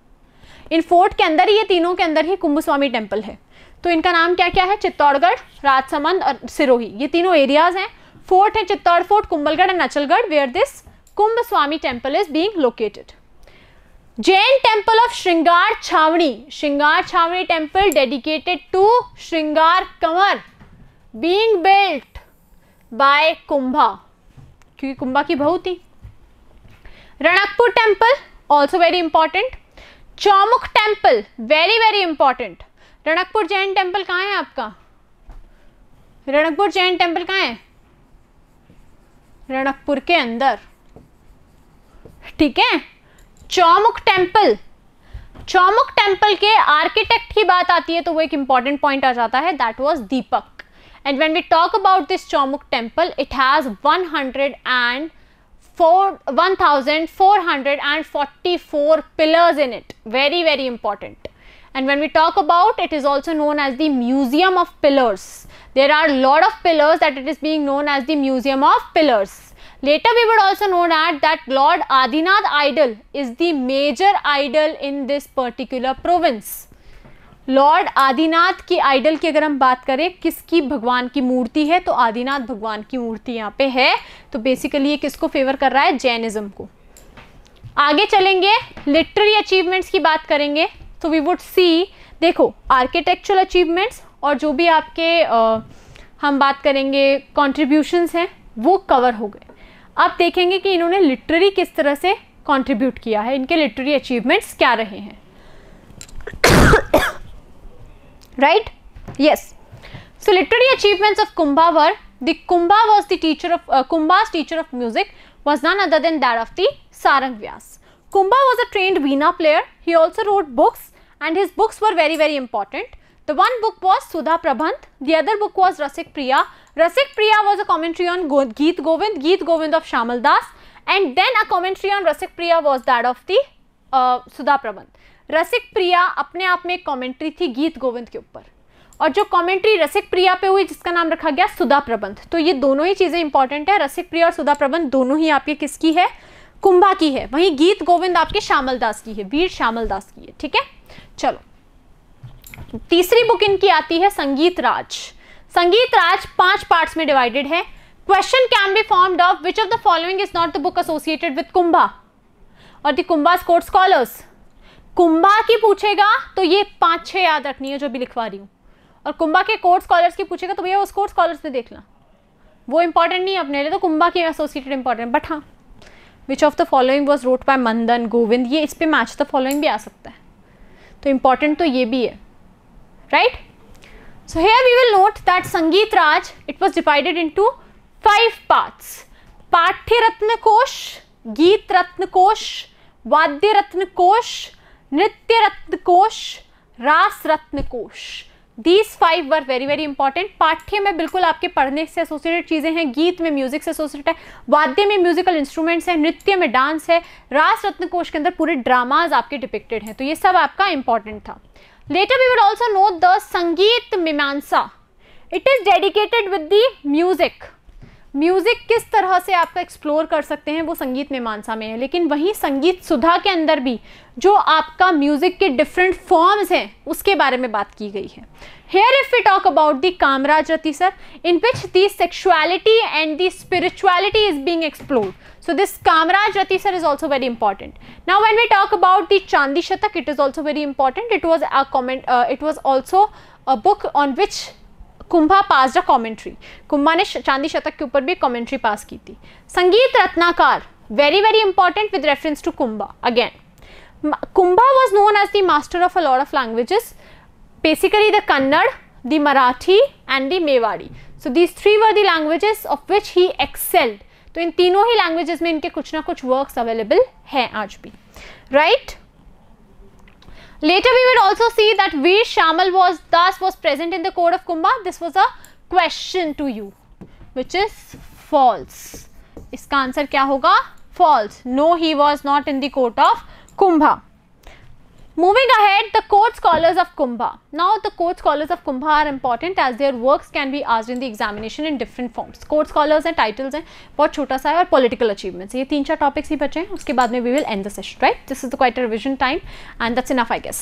इन फोर्ट के अंदर ही, ये तीनों के अंदर ही कुंभस्वामी टेम्पल है. तो इनका नाम क्या क्या है? चित्तौड़गढ़, राजसमंद और सिरोही. ये तीनों एरियाज हैं. फोर्ट है Chittor fort, Kumbhalgarh and Achalgarh, where this Kumbhaswami temple is being located. Jain temple of Shringar Chhavni. Shringar Chhavni temple dedicated to Shringar Kanwar, being built by Kumbha, क्योंकि कुंभा की बहू थी. Ranakpur temple also very important. Chaumukh temple very very important. Ranakpur Jain temple कहाँ है आपका? रणकपुर जैन टेम्पल कहाँ है? रणकपुर के अंदर. ठीक है. चौमुख टेम्पल, चौमुख टेम्पल के आर्किटेक्ट की बात आती है तो वो एक इंपॉर्टेंट पॉइंट आ जाता है, that was Deepak. And when we talk about this Chaumukh temple, it has 1,444 pillars in it. Very very important. And when we talk about, it is also known as the Museum of Pillars. There are a lot of pillars that it is being known as the Museum of Pillars. Later we would also know that Lord Adinath idol is the major idol in this particular province. Lord Adinath की आइडल की अगर हम बात करें, किसकी भगवान की मूर्ति है, तो आदिनाथ भगवान की मूर्ति यहाँ पे है. तो बेसिकली ये किसको फेवर कर रहा है, जैनिज्म को. आगे चलेंगे, लिटरेरी अचीवमेंट्स की बात करेंगे. तो वी वुड सी, देखो आर्किटेक्चरल अचीवमेंट्स और जो भी आपके हम बात करेंगे कॉन्ट्रीब्यूशंस हैं वो कवर हो गए. अब देखेंगे कि इन्होंने लिटरेरी किस तरह से कंट्रीब्यूट किया है, इनके लिटरेरी अचीवमेंट्स क्या रहे हैं. Right, yes. So literary achievements of Kumbha were, the Kumbha was the teacher of Kumbha's teacher of music was none other than that of the Sarang Vyas. Kumbha was a trained Veena player. He also wrote books and his books were very, very important. The one book was Sudha Prabandh. The other book was Rasik Priya. Rasik Priya was a commentary on Geet Govind of Shamal Das, and then a commentary on Rasik Priya was that of the Sudha Prabandh. रसिक प्रिया अपने आप में एक कॉमेंट्री थी गीत गोविंद के ऊपर, और जो कमेंट्री रसिक प्रिया पे हुई जिसका नाम रखा गया सुधा प्रबंध. तो ये दोनों ही चीजें इंपॉर्टेंट है. रसिक प्रिया और सुधा प्रबंध दोनों ही आपके किसकी है, कुंभा की है. वहीं गीत गोविंद आपके श्यामल दास की है, वीर श्यामल दास की है. ठीक है, चलो तीसरी बुक इनकी आती है संगीत राज. संगीत राज 5 पार्ट्स में डिवाइडेड है. Question can be formed of which of the following is not the book associated with Kumbha और द कुंभा's कोर्ट स्कॉलर्स. कुंभा की पूछेगा तो ये 5-6 याद रखनी है जो भी लिखवा रही हूँ, और कुंभा के कोर्ट स्कॉलर्स की पूछेगा तो भैया उस कोर्ट स्कॉलर्स में देखना, वो इंपॉर्टेंट नहीं है अपने लिए, तो कुंभा की एसोसिएटेड इंपॉर्टेंट. बट हाँ, which of the following was wrote by Mandan Govind, ये इस पे मैच द फॉलोइंग भी आ सकता है, तो इंपॉर्टेंट तो ये भी है. Right, so here we will note that Sangeet Raj it was divided into 5 parts. Pathya Ratna कोश, गीत रत्न कोश, वाद्य रत्न कोश, नृत्य रत्न कोश, रास रत्न कोश. These 5 were very very important. पाठ्य में बिल्कुल आपके पढ़ने से एसोसिएटेड चीज़ें हैं, गीत में म्यूजिक से एसोसिएटेड है, वाद्य में म्यूजिकल इंस्ट्रूमेंट्स हैं, नृत्य में डांस है, रास रत्न कोश के अंदर पूरे ड्रामाज आपके डिपिक्टेड हैं. तो ये सब आपका इंपॉर्टेंट था. Later we would also know the Sangeet Mimamsa. It is dedicated with the music. Music किस तरह से आपका एक्सप्लोर कर सकते हैं वो संगीत मीमांसा में है. लेकिन वहीं संगीत सुधा के अंदर भी जो आपका म्यूजिक के डिफरेंट फॉर्म्स हैं उसके बारे में बात की गई है. Here if we talk about the Kamraj Ratisar, in which the sexuality and the spirituality is being explored. So this Kamraj Ratisar is also very important. Now when we talk about the Chandi Shatak, it is also very important. It was a it was also a book on which Kumbha pass a commentary. Kumbha ने चांदी शतक के ऊपर भी कॉमेंट्री पास की थी. Sangeet Ratnakar, very very important with reference to Kumbha. Again Kumbha was known as the master of a lot of languages, basically the Kannada, the Marathi and the Mewari. So these 3 were the languages of which he excelled. तो इन तीनों ही लैंग्वेजेस में इनके कुछ ना कुछ वर्क्स अवेलेबल हैं आज भी. Right, later we will also see that Veer Shamal Das was present in the court of Kumbha. This was a question to you, which is false. इसका आंसर क्या होगा, false. No, he was not in the court of Kumbha. Moving ahead, the court scholars of Kumbha. Now the court scholars of Kumbha are important as their works can be asked in the examination in different forms. Court scholars हैं, titles हैं, बहुत छोटा सा है, और political achievements. ये 3-4 topics ही बचे हैं, उसके बाद में we will end the session, right? This is the quite a revision time and that's enough I guess.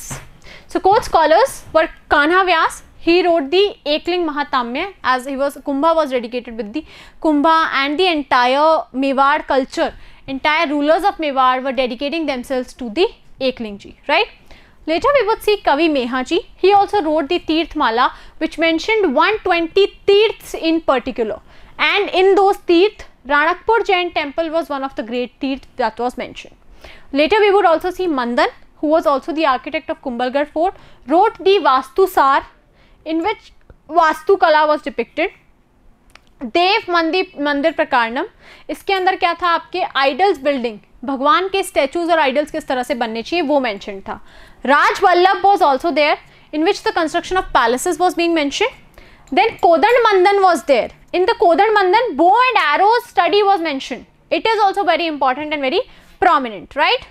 So court scholars were Kanha Vyas. He wrote the Ekling Mahatamya as he was, Kumbha was dedicated with the Kumbha and the entire Mewar culture. Entire rulers of Mewar were dedicating themselves to the Ekling ji, right? Later we would see Kavi Mehaji. He also wrote the Tirthmala which mentioned 120 Tirths in particular, and in those Tirth, Ranakpur Jain temple was one of the great Tirth that was mentioned. Later we would also see Mandan, who was also the architect of Kumbhalgarh fort, wrote the Vastu Sar in which Vastu Kala was depicted. देव मंदिर प्रकारनम, इसके अंदर क्या था, आपके आइडल्स बिल्डिंग, भगवान के स्टैचूज और आइडल्स किस तरह से बनने चाहिए वो मेंशन था. राज Vallabh was also there in which the construction of palaces was being mentioned. Then Kodand Mandan was there. In the Kodand Mandan, bow and arrows study was mentioned. It is also very important and very prominent, right?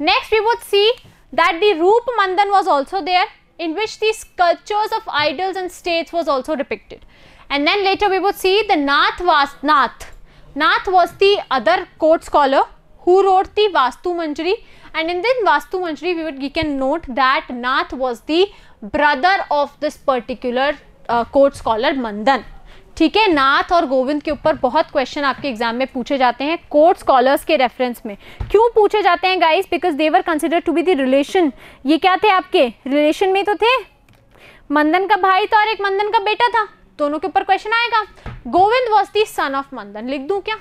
Next we would see that the Roop Mandan was also there. in which the sculptures of idols and states was also depicted. And then later we would see the Nath was the other court scholar who wrote the Vastu Manjari, and in this Vastu Manjari we can note that Nath was the brother of this particular court scholar Mandan. ठीक है, नाथ और गोविंद के ऊपर बहुत क्वेश्चन आपके एग्जाम में पूछे जाते हैं कोर्ट स्कॉलर्स के रेफरेंस में. क्यों पूछे जाते हैं guys? Because they were considered to be the relation. ये क्या थे आपके रिलेशन में तो थे, मंदन का भाई था और एक मंदन का बेटा था, दोनों के ऊपर क्वेश्चन आएगा. Govind was the son of Mandan. लिख दूं क्या,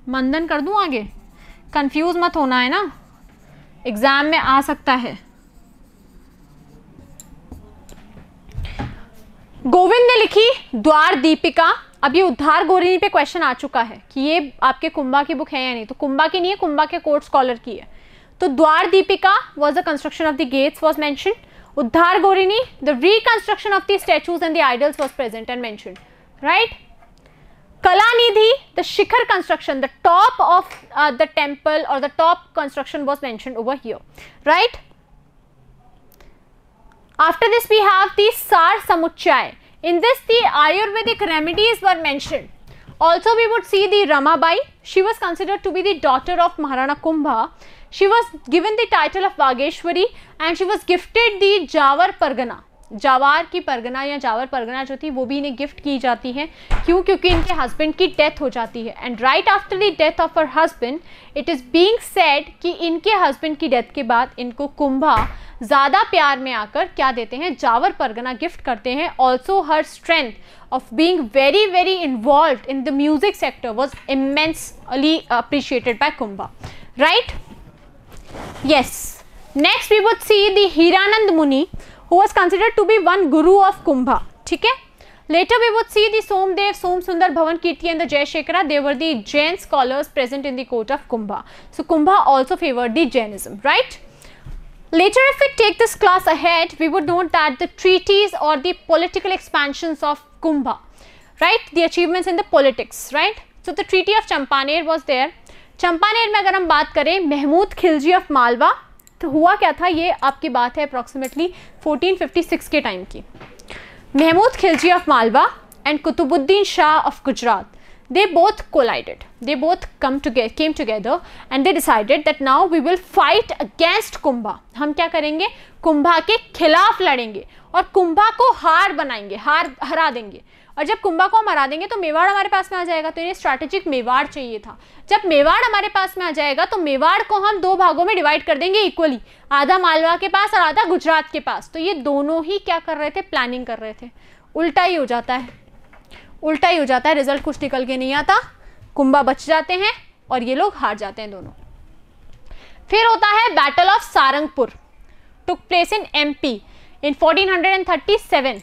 मंदन कर दूं आगे? कंफ्यूज मत होना है ना, एग्जाम में आ सकता है. गोविंद ने लिखी द्वार दीपिका. अब ये उद्धार गोरिनी पे क्वेश्चन आ चुका है कि ये आपके कुंभा की बुक है या नहीं, तो कुंभा की नहीं है, कुंभा के कोर्ट स्कॉलर की है. तो Dwar Dipika was the construction of the gates was mentioned. Uddhar Gorini the reconstruction of the statues and the idols was present and mentioned, right. Kalanidhi the shikhar construction, the top of the temple और the top construction was mentioned over here, right. After this we have the Sar Samuchchay. In this the Ayurvedic remedies were mentioned. Also we would see the Ramabai. She was considered to be the daughter of Maharana Kumbha. She was given the title of Vageshwari and she was gifted the Jawar Pargana. जावार की परगना या जावर परगना जो थी वो भी इन्हें गिफ्ट की जाती है. क्यों? क्योंकि इनके हस्बैंड की डेथ हो जाती है. And right after the death of her husband it is being said कि इनके हस्बैंड की डेथ के बाद इनको कुंभा ज़्यादा प्यार में आकर क्या देते हैं, जावर परगना गिफ्ट करते हैं. Also her strength of being very very involve in the music sector was immensely appreciated by Kumbha, right. Yes, next we would see the Hiranand Muni who was considered to be one guru of Kumbha. ठीक है. Later we would see the Somdev, Som Sundar, Bhavan Kirti and the Jayashekara. They were the Jain scholars present in the court of Kumbha. So Kumbha also favored the Jainism, right? Later if we take this class ahead, we would note that the treaties or the political expansions of Kumbha, right? The achievements in the politics, right? So the Treaty of Champaner was there. Champaner में अगर हम बात करें महमूद खिलजी ऑफ मालवा, तो हुआ क्या था, ये आपकी बात है अप्रॉक्सीमेटली 1456 के टाइम की. Mahmud Khilji of Malwa and Kutubuddin Shah of Gujarat, they both collided, they both came together and they decided that now we will fight against Kumbha. हम क्या करेंगे, कुंभा के खिलाफ लड़ेंगे और कुंभा को हरा देंगे. और जब कुंभा को हम हरा देंगे तो मेवाड़ हमारे पास में आ जाएगा. तो इन्हें स्ट्रैटेजिक मेवाड़ चाहिए था. जब मेवाड़ हमारे पास में आ जाएगा तो मेवाड़ को हम दो भागों में डिवाइड कर देंगे इक्वली, आधा मालवा के पास और आधा गुजरात के पास. तो ये दोनों ही क्या कर रहे थे, प्लानिंग कर रहे थे. उल्टा ही हो जाता है, रिजल्ट कुछ निकल के नहीं आता. कुंभा बच जाते हैं और ये लोग हार जाते हैं दोनों. फिर होता है battle of Sarangpur, took place in MP in 1437.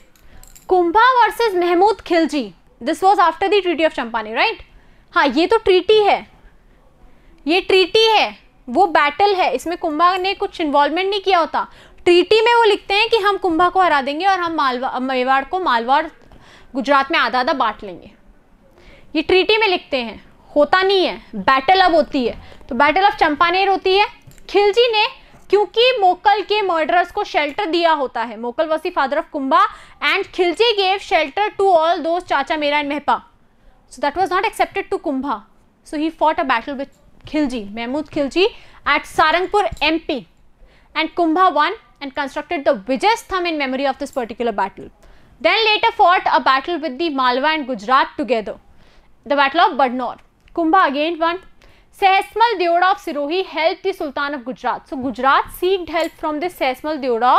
Kumbha versus Mahmud Khilji, this was after the treaty of Champaner, right. हाँ, ये तो ट्रीटी है, वो बैटल है, इसमें कुंभा ने कुछ इन्वॉल्वमेंट नहीं किया होता. ट्रीटी में वो लिखते हैं कि हम कुंभा को हरा देंगे और हम मेवाड़ को मालवा और गुजरात में आधा आधा बांट लेंगे. ये ट्रीटी में लिखते हैं, होता नहीं है. बैटल अब होती है, तो बैटल ऑफ चंपानेर होती है. खिलजी ने क्योंकि मोकल के मर्डरर्स को शेल्टर दिया होता है, Mokal was the father of Kumbha and Khilji gave shelter to all those Chacha Mera and Mahpa, so that was not accepted to Kumbha. So he fought a battle with Khilji, Mahmud Khilji at Sarangpur MP, and Kumbha won and constructed the Vijay Stham in memory of this particular battle. Then later fought a battle with the Malwa and Gujarat together, the battle of Badnor. Kumbha again won. Sehesmal Deoda of Sirohi helped the Sultan of Gujarat. So Gujarat seeked help from this Sehesmal Deoda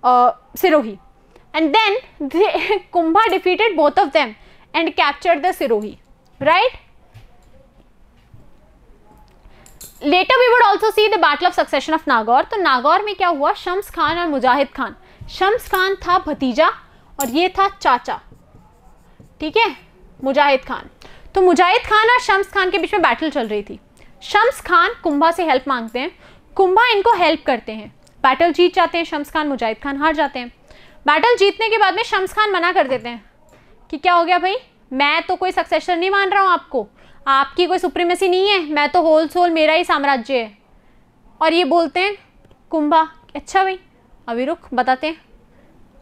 of Sirohi, and then Kumbha defeated both of them and captured the Sirohi, right? Later we would also see the battle of succession of Nagaur. तो नागौर में क्या हुआ, शम्स खान और मुजाहिद खान. शम्स खान था भतीजा और ये था चाचा, ठीक है, मुजाहिद खान. तो मुजाहिद खान और शम्स खान के बीच में बैटल चल रही थी. शम्स खान कुंभा से हेल्प मांगते हैं, कुंभा इनको हेल्प करते हैं, बैटल जीत जाते हैं. शम्स खान मुजाहिद खान हार जाते हैं. बैटल जीतने के बाद में शम्स खान मना कर देते हैं कि क्या हो गया भाई, मैं तो कोई सक्सेसर नहीं मान रहा हूँ आपको, आपकी कोई सुप्रीमेसी नहीं है, मैं तो होल सोल मेरा ही साम्राज्य है. और ये बोलते हैं कुंभा, अच्छा भाई अभी रुक बताते हैं.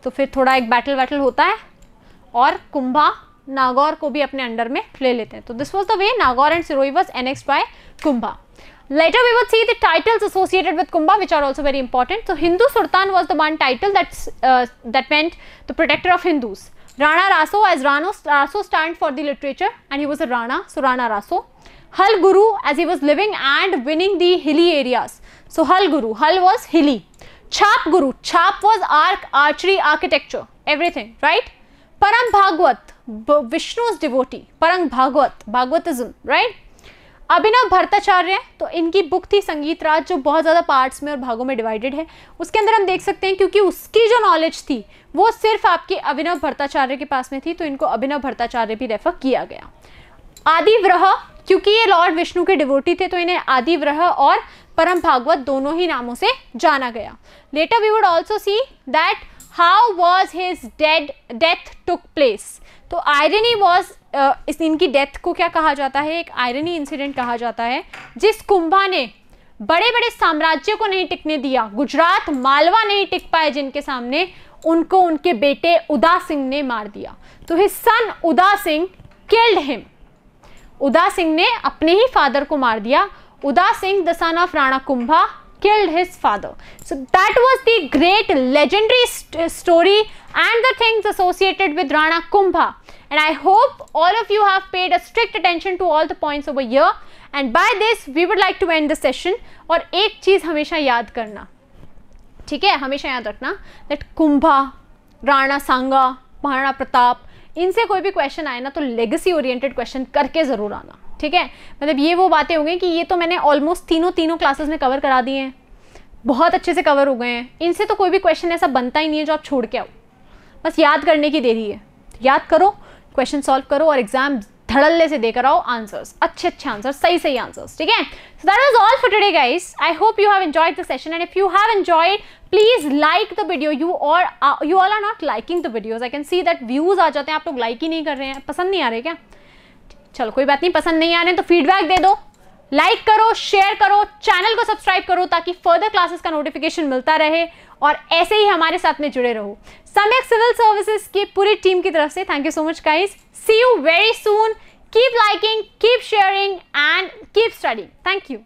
तो फिर थोड़ा एक बैटल होता है और कुंभा नागौर को भी अपने अंडर में ले लेते हैं. तो this was the way Nagaur and Sirohi was annexed by Kumbha. Later we would see the titles associated with Kumbha, which are also very important. So Hindu Sultan was the one title that meant the protector of Hindus. Rana Raso, as Raso stand for the literature, and he was a Rana, so Rana Raso. Hal Guru, as he was living and winning the hilly areas, so Hal Guru. Hal was hilly. Chap Guru, Chap was archery, architecture, everything, right? Param Bhagwat, Vishnu's devotee. Param Bhagwat, Bhagwatism, right? अभिनव भट्टाचार्य, तो इनकी बुक थी संगीत राज, जो बहुत ज़्यादा पार्ट्स में और भागों में डिवाइडेड है. उसके अंदर हम देख सकते हैं क्योंकि उसकी जो नॉलेज थी वो सिर्फ आपके अभिनव भट्टाचार्य के पास में थी, तो इनको अभिनव भट्टाचार्य भी रेफर किया गया. आदिव्रह, क्योंकि ये लॉर्ड विष्णु के डिवोटी थे तो इन्हें आदिव्रह और परम भागवत दोनों ही नामों से जाना गया. Later we would also see that how was his death took place. तो आयरनी वॉज, इनकी डेथ को क्या कहा जाता है, एक आयरनी इंसिडेंट कहा जाता है. जिस कुंभा ने बड़े बड़े साम्राज्य को नहीं टिकने दिया, गुजरात मालवा नहीं टिक पाए जिनके सामने, उनको उनके बेटे उदा सिंह ने मार दिया. तो हिज सन उदा सिंह किल्ड हिम. उदा सिंह ने अपने ही फादर को मार दिया. उदा Singh the son of Rana Kumbha killed his father. So that was the great legendary story and the things associated with Rana Kumbha. And I hope all of you have paid a strict attention to all the points over here. And by this we would like to end the session. और एक चीज हमेशा याद करना, ठीक है, हमेशा याद रखना that कुंभा, राणा सांगा, महाराणा प्रताप, इनसे कोई भी क्वेश्चन आए ना तो लेगेसी ओरिएंटेड क्वेश्चन करके जरूर आना. ठीक है, मतलब ये वो बातें हो गई कि ये तो मैंने ऑलमोस्ट तीनों क्लासेस में कवर करा दिए हैं, बहुत अच्छे से कवर हो गए हैं. इनसे तो कोई भी क्वेश्चन ऐसा बनता ही नहीं है जो आप छोड़ के आओ. बस याद करने की देरी है. याद करो, क्वेश्चन सॉल्व करो और एग्जाम धड़ल्ले से देकर आओ आंसर्स, अच्छे आंसर्स, सही आंसर्स. ठीक है, so that was all for today guys. I hope you have enjoyed the session and if you have enjoyed please like the video. You all are not liking the videos. I can see that views आ जाते हैं, आप लोग लाइक ही नहीं कर रहे हैं. पसंद नहीं आ रहे क्या? चलो कोई बात नहीं, पसंद नहीं आ रहे हैं तो फीडबैक दे दो, लाइक करो, शेयर करो, चैनल को सब्सक्राइब करो ताकि फर्दर क्लासेस का नोटिफिकेशन मिलता रहे और ऐसे ही हमारे साथ में जुड़े रहो. सम्यक सिविल सर्विसेज की पूरी टीम की तरफ से thank you so much guys. See you very soon. Keep liking, keep sharing and keep studying. Thank you.